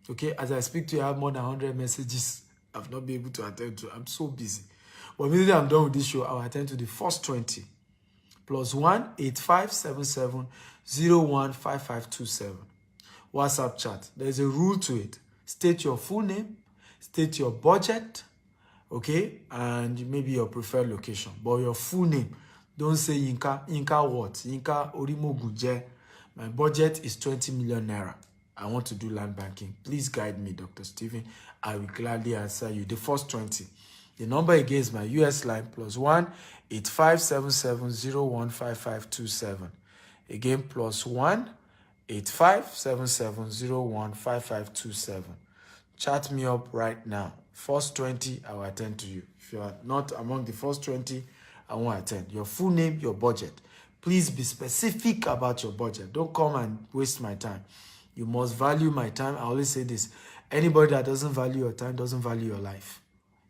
Okay, as I speak to you, I have more than 100 messages I've not been able to attend to. I'm so busy. But immediately I'm done with this show, I will attend to the first 20. +1 8577 015527. WhatsApp chat. There's a rule to it. State your full name, state your budget, okay, and maybe your preferred location. But your full name. Don't say Yinka what? Yinka Orimogunje. My budget is 20 million naira. I want to do land banking. Please guide me, Dr. Steven. I will gladly answer you. The first 20. The number again is my US line +1 8577 015527. Again, +1 8577 015527. Chat me up right now. First 20, I will attend to you. If you are not among the first 20, I won't attend. Your full name, your budget. Please be specific about your budget. Don't come and waste my time. You must value my time. I always say this. Anybody that doesn't value your time doesn't value your life.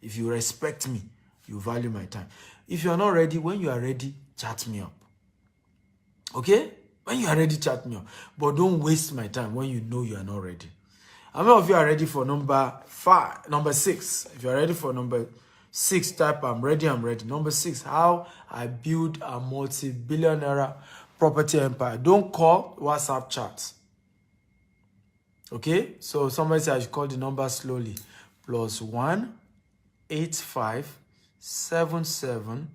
If you respect me, you value my time. If you're not ready, when you are ready, chat me up. Okay? When you are ready, chat me up. But don't waste my time when you know you are not ready. How many of you are ready for number 6? If you are ready for number 6, type I'm ready, I'm ready. Number 6, how I build a multi-billion naira property empire. Don't call, WhatsApp chat. Okay? So somebody said I should call the number slowly. +1 85 77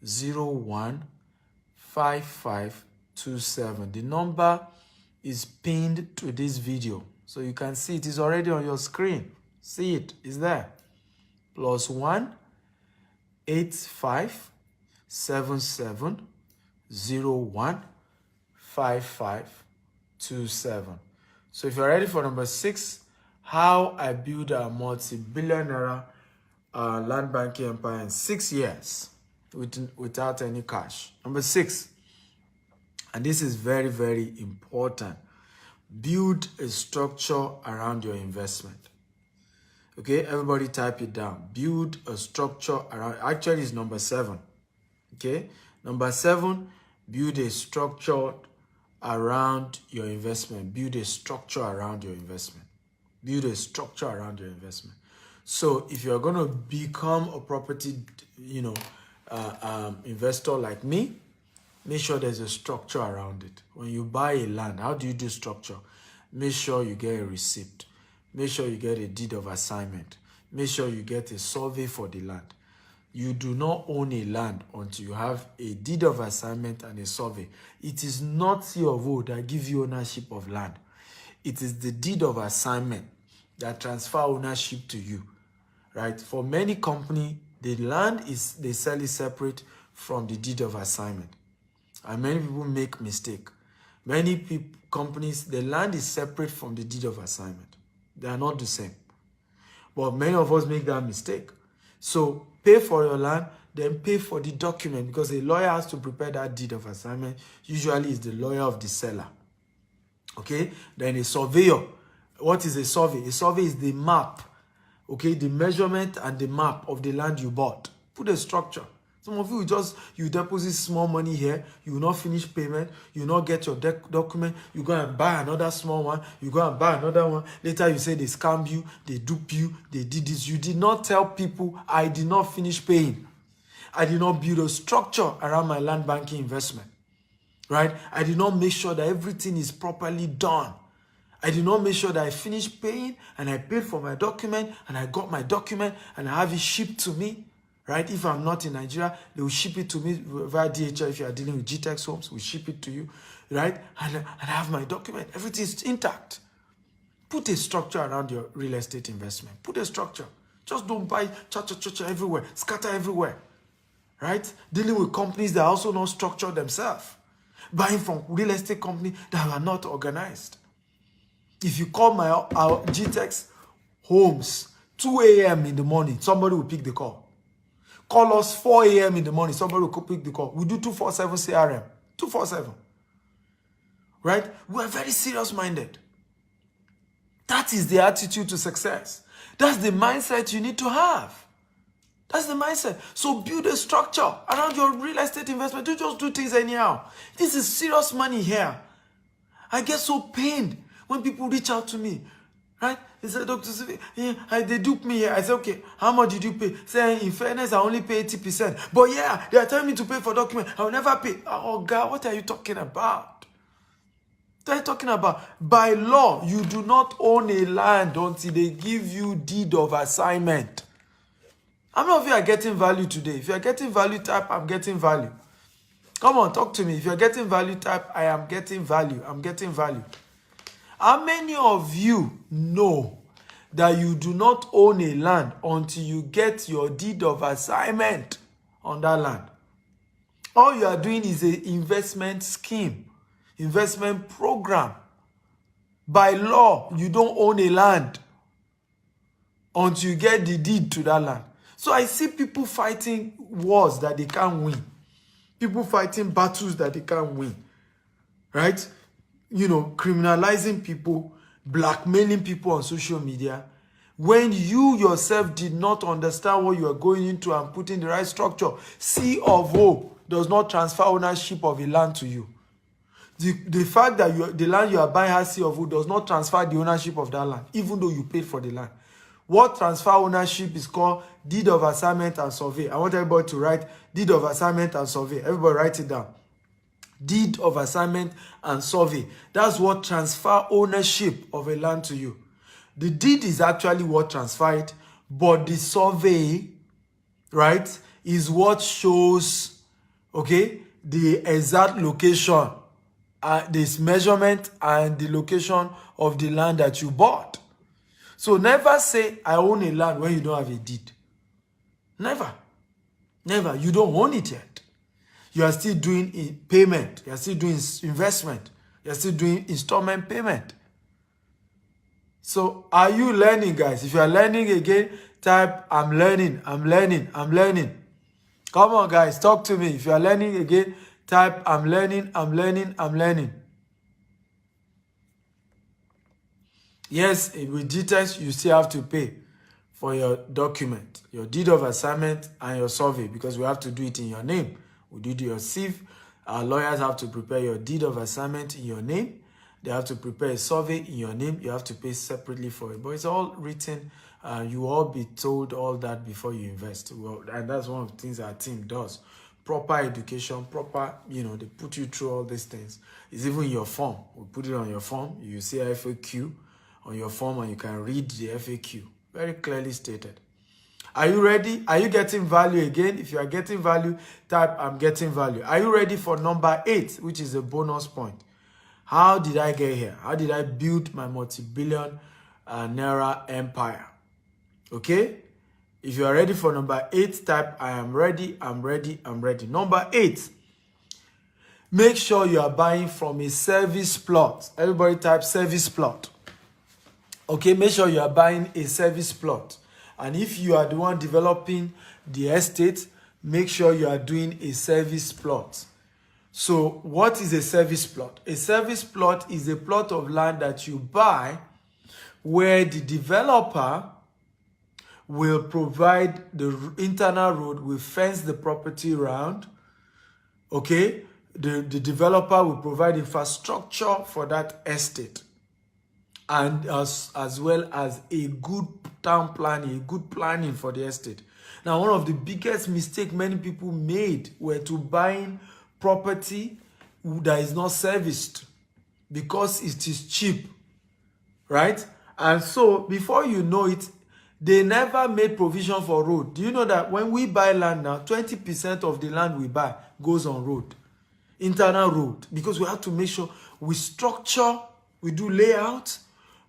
01 55 27. The number is pinned to this video, so you can see it is already on your screen. See it is there. +1 85 77 01 55 27. So if you're ready for number 6, how I build a multi-billion naira land banking empire in 6 years without any cash. Number 6, and this is very, very important. Build a structure around your investment. Okay, everybody type it down. Build a structure around, actually it's number 7. Okay, number 7, build a structure around your investment. Build a structure around your investment. Build a structure around your investment. So if you're going to become a property, investor like me, make sure there's a structure around it. When you buy a land, how do you do structure? Make sure you get a receipt. Make sure you get a deed of assignment. Make sure you get a survey for the land. You do not own a land until you have a deed of assignment and a survey. It is not C of O that gives you ownership of land. It is the deed of assignment that transfer ownership to you, right? For many companies, the land they sell it separate from the deed of assignment. And many people make mistake. Many companies, the land is separate from the deed of assignment. They are not the same. But many of us make that mistake. So pay for your land, then pay for the document, because a lawyer has to prepare that deed of assignment. Usually it's the lawyer of the seller. Okay? Then a surveyor. What is a survey? A survey is the map. Okay? The measurement and the map of the land you bought. Put a structure. Some of you deposit small money here, you will not finish payment, you will not get your document, you go and buy another small one, you go and buy another one. Later you say they scammed you, they dupe you, they did this. You did not tell people, I did not finish paying. I did not build a structure around my land banking investment, right? I did not make sure that everything is properly done. I did not make sure that I finished paying and I paid for my document and I got my document and I have it shipped to me. Right? If I'm not in Nigeria, they will ship it to me via DHL. If you are dealing with GTEx Homes, we ship it to you, right? And I have my document. Everything is intact. Put a structure around your real estate investment. Put a structure. Just don't buy cha-cha-cha-cha everywhere, scatter everywhere, right? Dealing with companies that are also not structured themselves. Buying from real estate companies that are not organized. If you call our GTEx Homes 2 a.m. in the morning, somebody will pick the call. Call us 4 a.m. in the morning. Somebody will pick the call. We do 247 CRM. 247. Right? We are very serious-minded. That is the attitude to success. That's the mindset you need to have. That's the mindset. So build a structure around your real estate investment. Don't just do things anyhow. This is serious money here. I get so pained when people reach out to me. Right? He said, Dr. Sivi, they dupe me here. I said, okay, how much did you pay? Say, in fairness, I only pay 80%. But yeah, they are telling me to pay for document. I will never pay. Oh, God, what are you talking about? What are you talking about? By law, you do not own a land until they give you deed of assignment. How many of you are getting value today? If you are getting value, type, I'm getting value. Come on, talk to me. If you're getting value, type, I am getting value. I'm getting value. How many of you know that you do not own a land until you get your deed of assignment on that land? All you are doing is an investment scheme, investment program. By law, you don't own a land until you get the deed to that land. So I see people fighting wars that they can't win. People fighting battles that they can't win. Right? Criminalizing people, blackmailing people on social media, when you yourself did not understand what you are going into and putting the right structure. C of O does not transfer ownership of a land to you. The fact that the land you are buying has C of O does not transfer the ownership of that land, even though you paid for the land. What transfer ownership is called deed of assignment and survey. I want everybody to write deed of assignment and survey. Everybody write it down. Deed of assignment and survey. That's what transfer ownership of a land to you. The deed is actually what transfer it, but the survey, right, is what shows, okay, the exact location, this measurement and the location of the land that you bought. So never say, I own a land when you don't have a deed. Never. Never. You don't own it yet. You are still doing payment. You are still doing investment. You are still doing installment payment. So are you learning, guys? If you are learning again, type, I'm learning, I'm learning, I'm learning. Come on, guys, talk to me. If you are learning again, type, I'm learning, I'm learning, I'm learning. Yes, with details, you still have to pay for your document, your deed of assignment and your survey, because we have to do it in your name. We do your CIF. Our lawyers have to prepare your deed of assignment in your name. They have to prepare a survey in your name. You have to pay separately for it. But it's all written. You will all be told all that before you invest. Well, and that's one of the things our team does. Proper education, proper, they put you through all these things. It's even your form. We put it on your form. You see FAQ on your form and you can read the FAQ. Very clearly stated. Are you ready? Are you getting value again? If you are getting value, type, I'm getting value. Are you ready for number 8, which is a bonus point? How did I get here? How did I build my multi-billion Naira empire? Okay? If you are ready for number 8, type, I am ready, I'm ready, I'm ready. Number 8, make sure you are buying from a service plot. Everybody type service plot. Okay, make sure you are buying a service plot. And if you are the one developing the estate, make sure you are doing a service plot. So what is a service plot? A service plot is a plot of land that you buy where the developer will provide the internal road, will fence the property around. Okay? The developer will provide infrastructure for that estate. And as well as a good town planning, a good planning for the estate. Now, one of the biggest mistakes many people made were to buying property that is not serviced because it is cheap, right? And so, before you know it, they never made provision for road. Do you know that when we buy land now, 20% of the land we buy goes on road, internal road, because we have to make sure we structure, we do layout.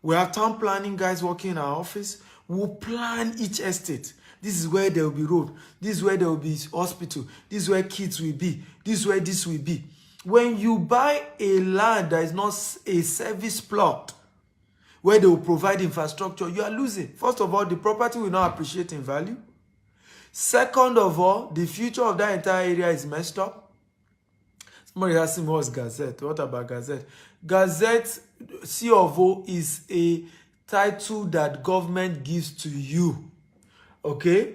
We have town planning guys working in our office. We'll plan each estate. This is where there will be road. This is where there will be hospital. This is where kids will be. This is where this will be. When you buy a land that is not a service plot, where they will provide infrastructure, you are losing. First of all, the property will not appreciate in value. Second of all, the future of that entire area is messed up. Somebody asked me, what's Gazette? What about Gazette? Gazette, C of O, is a title that government gives to you. Okay?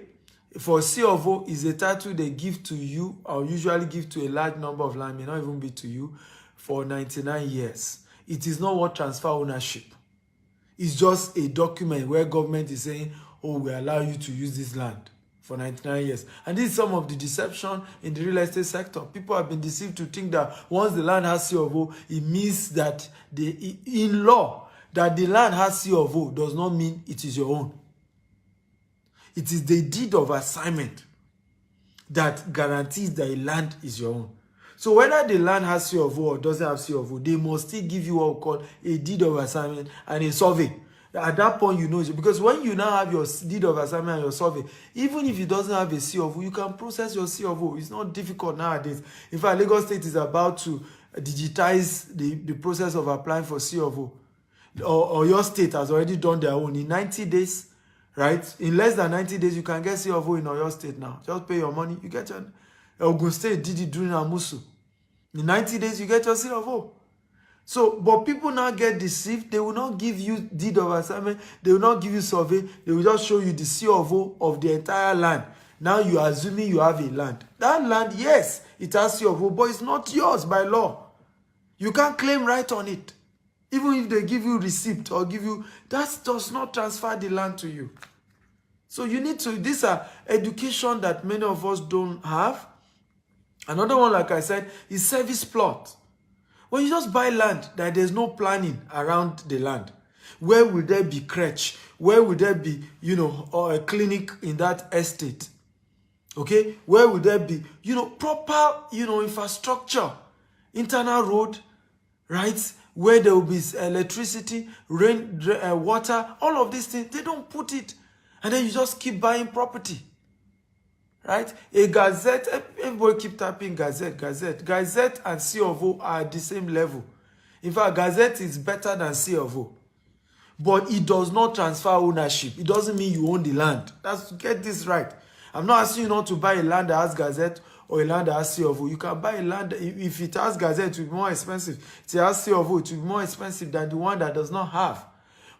For C of O, is a title they give to you, or usually give to a large number of land, may not even be to you, for 99 years. It is not what transfer ownership. It's just a document where government is saying, oh, we allow you to use this land for 99 years. And this is some of the deception in the real estate sector. People have been deceived to think that once the land has C of O, it means that in law, that the land has C of O does not mean it is your own. It is the deed of assignment that guarantees that a land is your own. So whether the land has C of O or doesn't have C of O, they must still give you what we call a deed of assignment and a survey. At that point, you know, because when you now have your deed of assignment and your survey, even if it doesn't have a C of O, you can process your C of O. It's not difficult nowadays. In fact, Lagos State is about to digitize the process of applying for C of O. Or your state has already done their own. In 90 days, right? In less than 90 days, you can get C of O in your state now. Just pay your money. You get your... Ogun State did it during Amusu. In 90 days, you get your C of O. So, but people now get deceived. They will not give you deed of assignment. They will not give you survey. They will just show you the C of O of the entire land. Now you are assuming you have a land. That land, yes, it has C of O, but it's not yours by law. You can't claim right on it. Even if they give you receipt or give you, that does not transfer the land to you. So you need to, these are education that many of us don't have. Another one, like I said, is service plot. When you just buy land, that there's no planning around the land. Where will there be crèche? Where will there be, or a clinic in that estate? Okay? Where will there be, proper, infrastructure? Internal road, right? Where there will be electricity, rain, water, all of these things. They don't put it. And then you just keep buying property. Right? A gazette, everybody keep typing gazette. Gazette and C of O are at the same level. In fact, gazette is better than C of O. But it does not transfer ownership. It doesn't mean you own the land. Get this right. I'm not asking you not to buy a land that has gazette or a land that has C of O. You can buy a land, if it has gazette, it will be more expensive. If it has C of O, it will be more expensive than the one that does not have.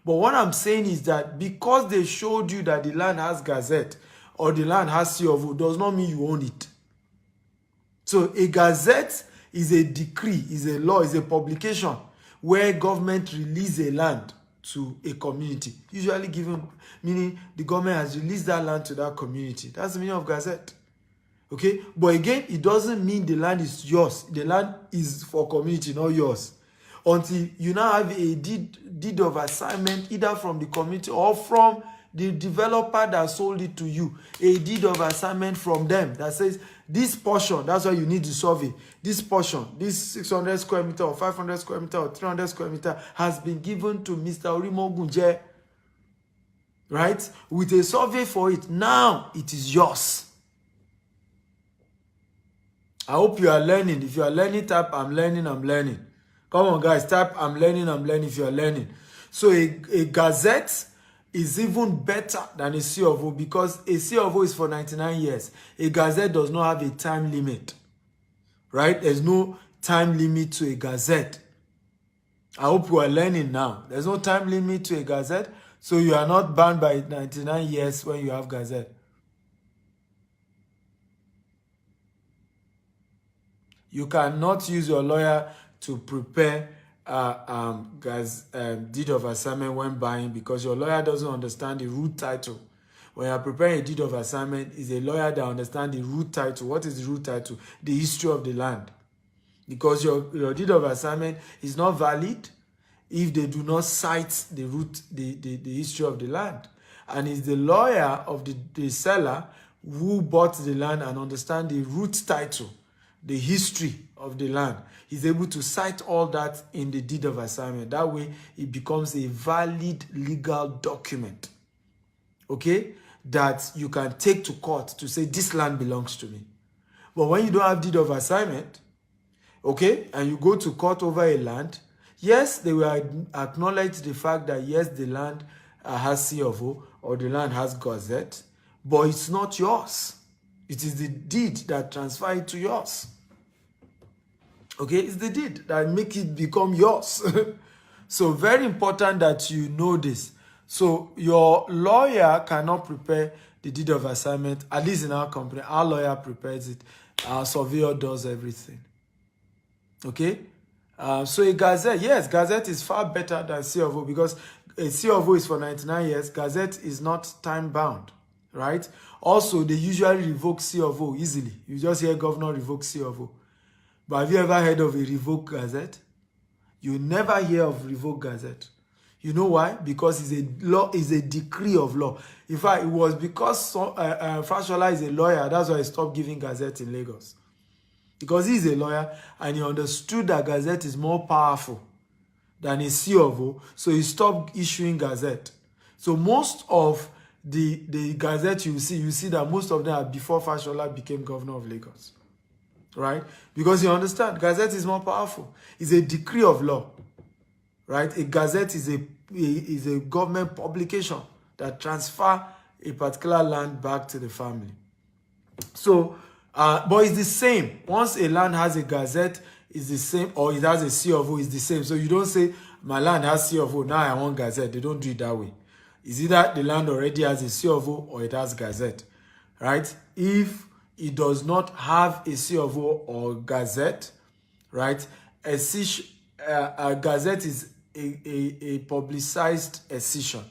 But what I'm saying is that because they showed you that the land has gazette or the land has C of O, does not mean you own it. So a gazette is a decree, is a law, is a publication where government release a land to a community. Usually given, meaning the government has released that land to that community. That's the meaning of gazette. Okay? But again, it doesn't mean the land is yours. The land is for community, not yours. Until you now have a deed of assignment, either from the community or from the developer that sold it to you. A deed of assignment from them that says, this portion, that's why you need to survey. This portion, this 600 square meter or 500 square meter or 300 square meter has been given to Mr. Orimo Gunje. Right? With a survey for it. Now it is yours. I hope you are learning. If you are learning, type I'm learning, I'm learning. Come on, guys, type I'm learning if you are learning. So a gazette is even better than a C of O because a C of O is for 99 years. A gazette does not have a time limit. Right? There's no time limit to a gazette. I hope you are learning now. There's no time limit to a gazette, so you are not bound by 99 years when you have gazette. You cannot use your lawyer to prepare deed of assignment when buying because your lawyer doesn't understand the root title. When you're preparing a deed of assignment, is a lawyer that understands the root title. What is the root title? The history of the land. Because your deed of assignment is not valid if they do not cite the root, the history of the land. And it's the lawyer of the seller who bought the land and understand the root title, the history of the land. He's able to cite all that in the deed of assignment. That way, it becomes a valid legal document, okay, that you can take to court to say, this land belongs to me. But when you don't have deed of assignment, okay, and you go to court over a land, yes, they will acknowledge the fact that, yes, the land has C of O or the land has gazette, but it's not yours. It is the deed that transfers it to yours. Okay, it's the deed that make it become yours. So very important that you know this. So your lawyer cannot prepare the deed of assignment, at least in our company. Our lawyer prepares it. Our surveyor does everything. Okay? So a gazette, yes, gazette is far better than C of O because a C of O is for 99 years. Gazette is not time bound, right? Also, they usually revoke C of O easily. You just hear governor revoke C of O. But have you ever heard of a revoked gazette? You never hear of revoked gazette. You know why? Because it's a law, is a decree of law. In fact, it was because Fashola is a lawyer, that's why he stopped giving gazette in Lagos. Because he's a lawyer and he understood that gazette is more powerful than a C of O, so he stopped issuing gazette. So most of the gazette you see that most of them are before Fashola became governor of Lagos. Right? Because you understand, gazette is more powerful. It's a decree of law. Right? A gazette is a government publication that transfer a particular land back to the family. So, but it's the same. Once a land has a gazette, it's the same, or it has a C of O, it's the same. So you don't say, my land has C of O, now I want gazette. They don't do it that way. It's either the land already has a C of O or it has gazette. Right? If it does not have a C of O or gazette, right, A gazette is a publicized accession,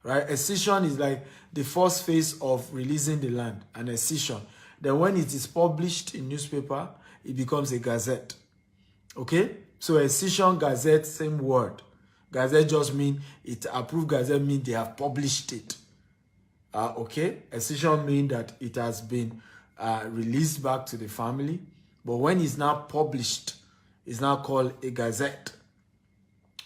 right? Accession is like the first phase of releasing the land, an accession. Then when it is published in newspaper, it becomes a gazette. Okay? So accession, gazette, same word. Gazette just mean it approved. Gazette mean they have published it. Okay? Accession mean that it has been released back to the family. But when it's now published, it's now called a gazette.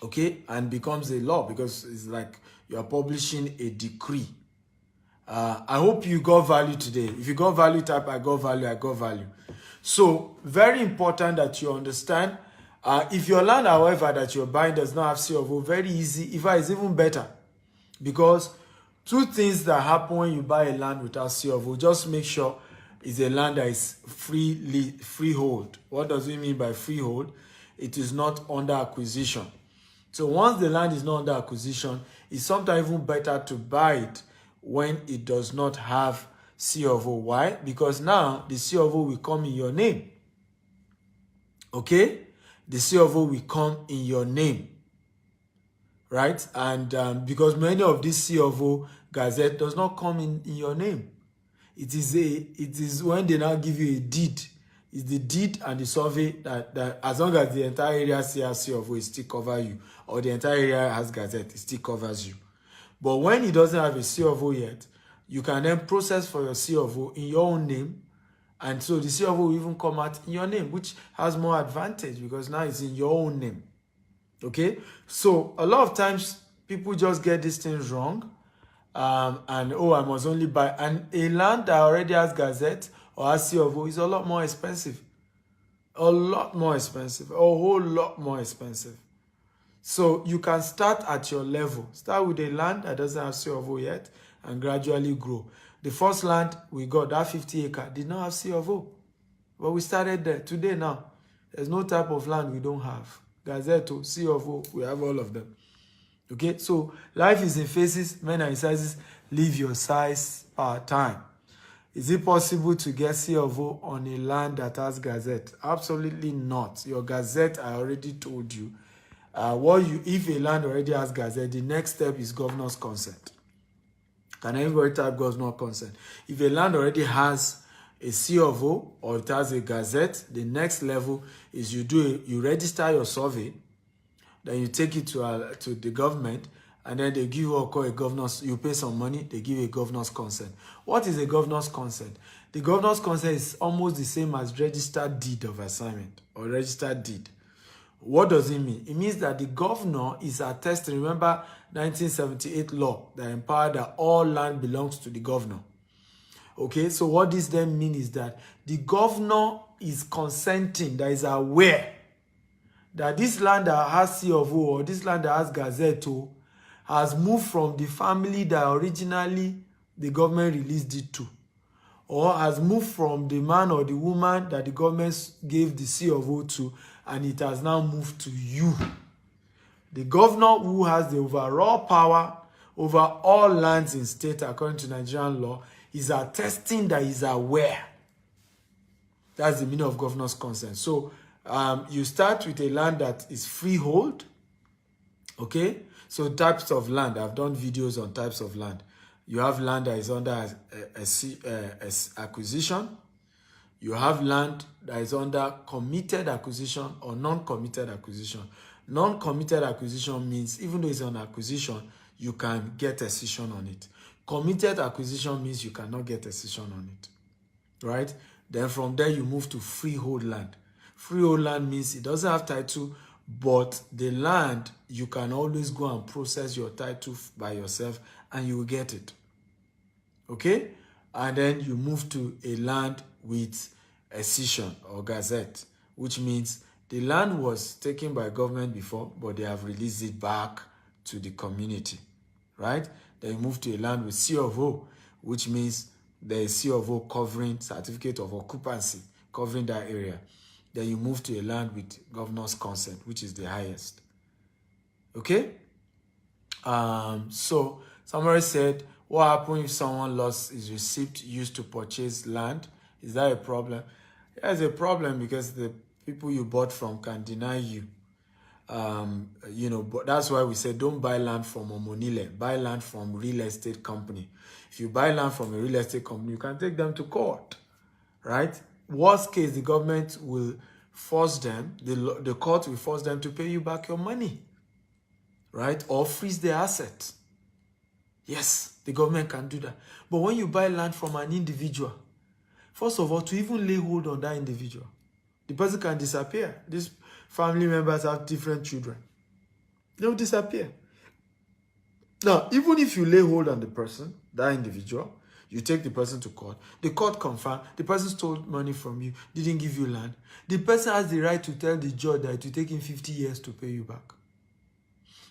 Okay? And becomes a law because it's like you are publishing a decree. I hope you got value today. If you got value, type I got value, I got value. So, very important that you understand. If your land, however, that you're buying does not have C of O, very easy. If it's even better. Because two things that happen when you buy a land without C of O, just make sure it's a land that is freehold. What does it mean by freehold? It is not under acquisition. So once the land is not under acquisition, it's sometimes even better to buy it when it does not have C of O. Why? Because now the C of O will come in your name. Okay? The C of O will come in your name. Right? And because many of these C of O gazette does not come in your name. It is when they now give you a deed. It's the deed and the survey that as long as the entire area has C of O, it still covers you. Or the entire area has gazette, it still covers you. But when it doesn't have a C of O yet, you can then process for your C of O in your own name. And so the C of O will even come out in your name, which has more advantage because now it's in your own name. Okay? So a lot of times people just get these things wrong. And I must only buy. And a land that already has gazette or has C of O is a lot more expensive. A lot more expensive. A whole lot more expensive. So you can start at your level. Start with a land that doesn't have C of O yet and gradually grow. The first land we got, that 50 acre, did not have C of O. But we started there. Today now, there's no type of land we don't have. Gazette, C of O, we have all of them. Okay, so life is in phases, men are in sizes. Live your size per time. Is it possible to get C of O on a land that has gazette? Absolutely not. Your gazette, I already told you. If a land already has gazette, the next step is governor's consent. Can everybody type governor's consent? If a land already has a C of O or it has a gazette, the next level is you register your survey, then you take it to the government, and then they give what call a governor's. You pay some money, they give a governor's consent. What is a governor's consent? The governor's consent is almost the same as registered deed of assignment or registered deed. What does it mean? It means that the governor is attesting. Remember 1978 law that empowered that all land belongs to the governor. Okay, so what this then means is that the governor is consenting, that is aware that this land that has C of O or this land that has gazette has moved from the family that originally the government released it to, or has moved from the man or the woman that the government gave the C of O to, and it has now moved to you. The governor, who has the overall power over all lands in state according to Nigerian law, is attesting that he's aware. That's the meaning of governor's consent. So you start with a land that is freehold. Okay? So types of land. I've done videos on types of land. You have land that is under acquisition. You have land that is under committed acquisition or non-committed acquisition. Non-committed acquisition means even though it's an acquisition, you can get a cession on it. Committed acquisition means you cannot get a cession on it. Right? Then from there you move to freehold land. Freehold land means it doesn't have title, but the land, you can always go and process your title by yourself and you will get it. Okay? And then you move to a land with a cession or gazette, which means the land was taken by government before, but they have released it back to the community. Right? Then you move to a land with C of O, which means there is C of O covering certificate of occupancy, covering that area. Then you move to a land with governor's consent, which is the highest. Okay? So somebody said, what happens if someone lost his receipt used to purchase land? Is that a problem? Yeah, it's a problem because the People you bought from can deny you. But that's why we say don't buy land from Omonile. Buy land from real estate company. If you buy land from a real estate company, you can take them to court, right? Worst case, the government will force them, the court will force them to pay you back your money, right? Or freeze their assets. Yes, the government can do that. But when you buy land from an individual, first of all, to even lay hold on that individual, the person can disappear. These family members have different children. They'll disappear. Now, even if you lay hold on the person, that individual, you take the person to court, the court confirms the person stole money from you, didn't give you land, the person has the right to tell the judge that it will take him 50 years to pay you back.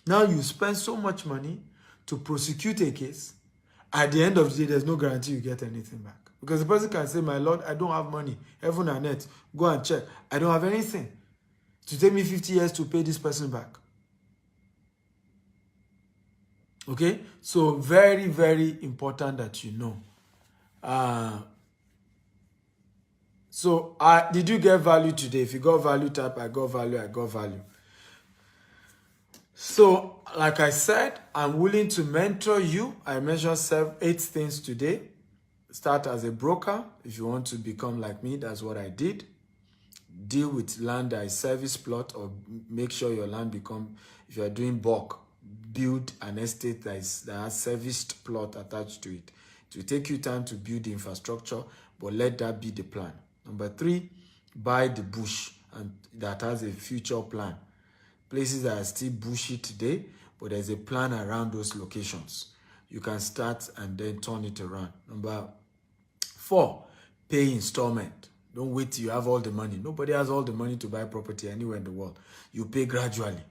Now you spend so much money to prosecute a case. At the end of the day, there's no guarantee you get anything back. Because the person can say, my Lord, I don't have money. Heaven and earth, go and check. I don't have anything. To take me 50 years to pay this person back. Okay? So very, very important that you know. Did you get value today? If you got value, type I got value, I got value. So, like I said, I'm willing to mentor you. I mentioned 8 things today. Start as a broker. If you want to become like me, that's what I did. Deal with land that is service plot, or make sure your land become, if you are doing bulk, build an estate that has serviced plot attached to it. It will take you time to build the infrastructure, but let that be the plan. Number 3, buy the bush and that has a future plan. Places that are still bushy today, but there's a plan around those locations. You can start and then turn it around. Number 4, pay installment. Don't wait till you have all the money. Nobody has all the money to buy property anywhere in the world. You pay gradually,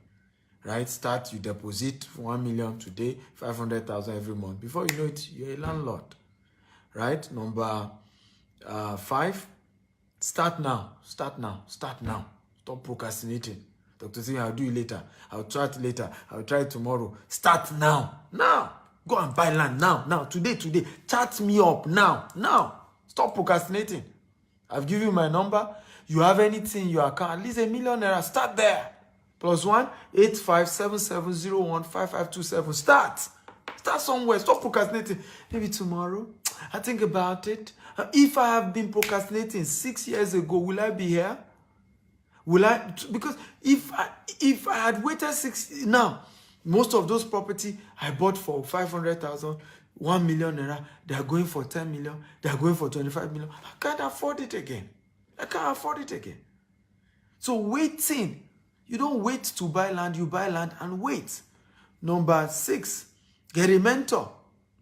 right? Start, you deposit 1 million today, 500,000 every month. Before you know it, you're a landlord, right? Number 5, start now. Start now. Start now. Stop procrastinating. Dr. saying, I'll do it later. I'll try it later. I'll try it tomorrow. Start now. Now. Go and buy land now. Now. Today. Chat me up now. Now. Stop procrastinating. I've given you my number. You have anything in your account, at least ₦1 million. Start there. +1 8577015527. Start. Start somewhere. Stop procrastinating. Maybe tomorrow. I think about it. If I have been procrastinating 6 years ago, will I be here? Will I? Because if I had waited 6 now, most of those property I bought for 500,000, ₦1 million, they are going for 10 million, they are going for 25 million. I can't afford it again. So waiting, you don't wait to buy land, you buy land and wait. Number 6, get a mentor.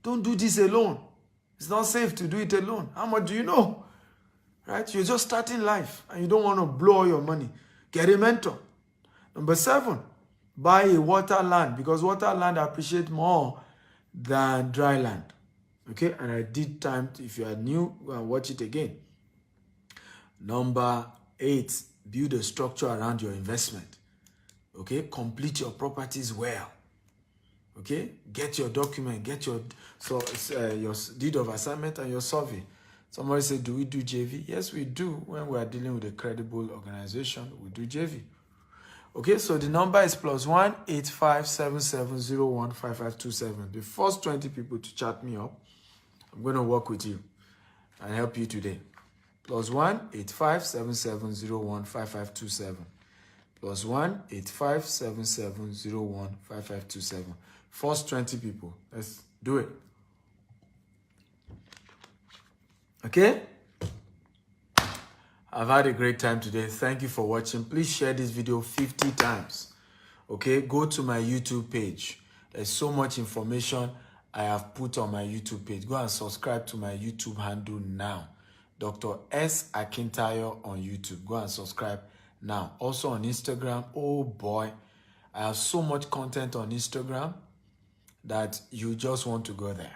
Don't do this alone. It's not safe to do it alone. How much do you know? Right? You're just starting life and you don't want to blow all your money. Get a mentor. Number 7, buy a water land, because water land appreciates more than dry land. Okay? And I did time. If you are new, go and watch it again. Number 8, build a structure around your investment. Okay? Complete your properties well. Okay? Get your document, get your deed of assignment and your survey. Somebody said, do we do JV? Yes, we do. When we are dealing with a credible organization, we do JV. Okay, so the number is +1 8577015527. The first 20 people to chat me up, I'm going to work with you and help you today. +1 8577015527. +1 8577015527. First 20 people. Let's do it. Okay? I've had a great time today. Thank you for watching. Please share this video 50 times. Okay? Go to my YouTube page. There's so much information I have put on my YouTube page. Go and subscribe to my YouTube handle now. Dr. S. Akintayo on YouTube. Go and subscribe now. Also on Instagram. Oh boy. I have so much content on Instagram that you just want to go there.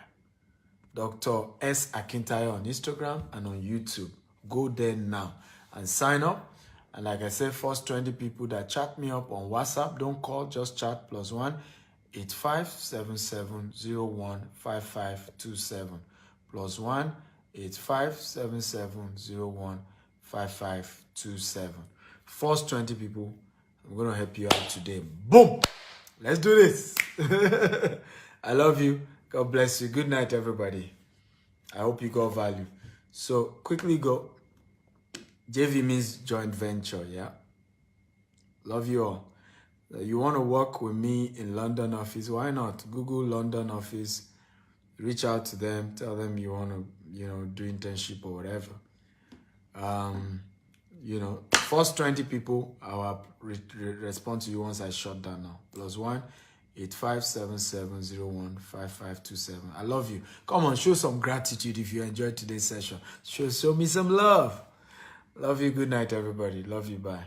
Dr. S. Akintayo on Instagram and on YouTube. Go there now and sign up. And like I said, first 20 people that chat me up on WhatsApp, don't call, just chat. +1 8577015527. +1 8577015527. First 20 people, I'm going to help you out today. Boom! Let's do this. I love you. God bless you. Good night, everybody. I hope you got value. So quickly go. JV means joint venture, yeah? Love you all. You want to work with me in London office? Why not? Google London office. Reach out to them. Tell them you want to, do internship or whatever. First 20 people, I'll respond to you once I shut down now. +1 8577015527. I love you. Come on, show some gratitude if you enjoyed today's session. Show me some love. Love you. Good night, everybody. Love you. Bye.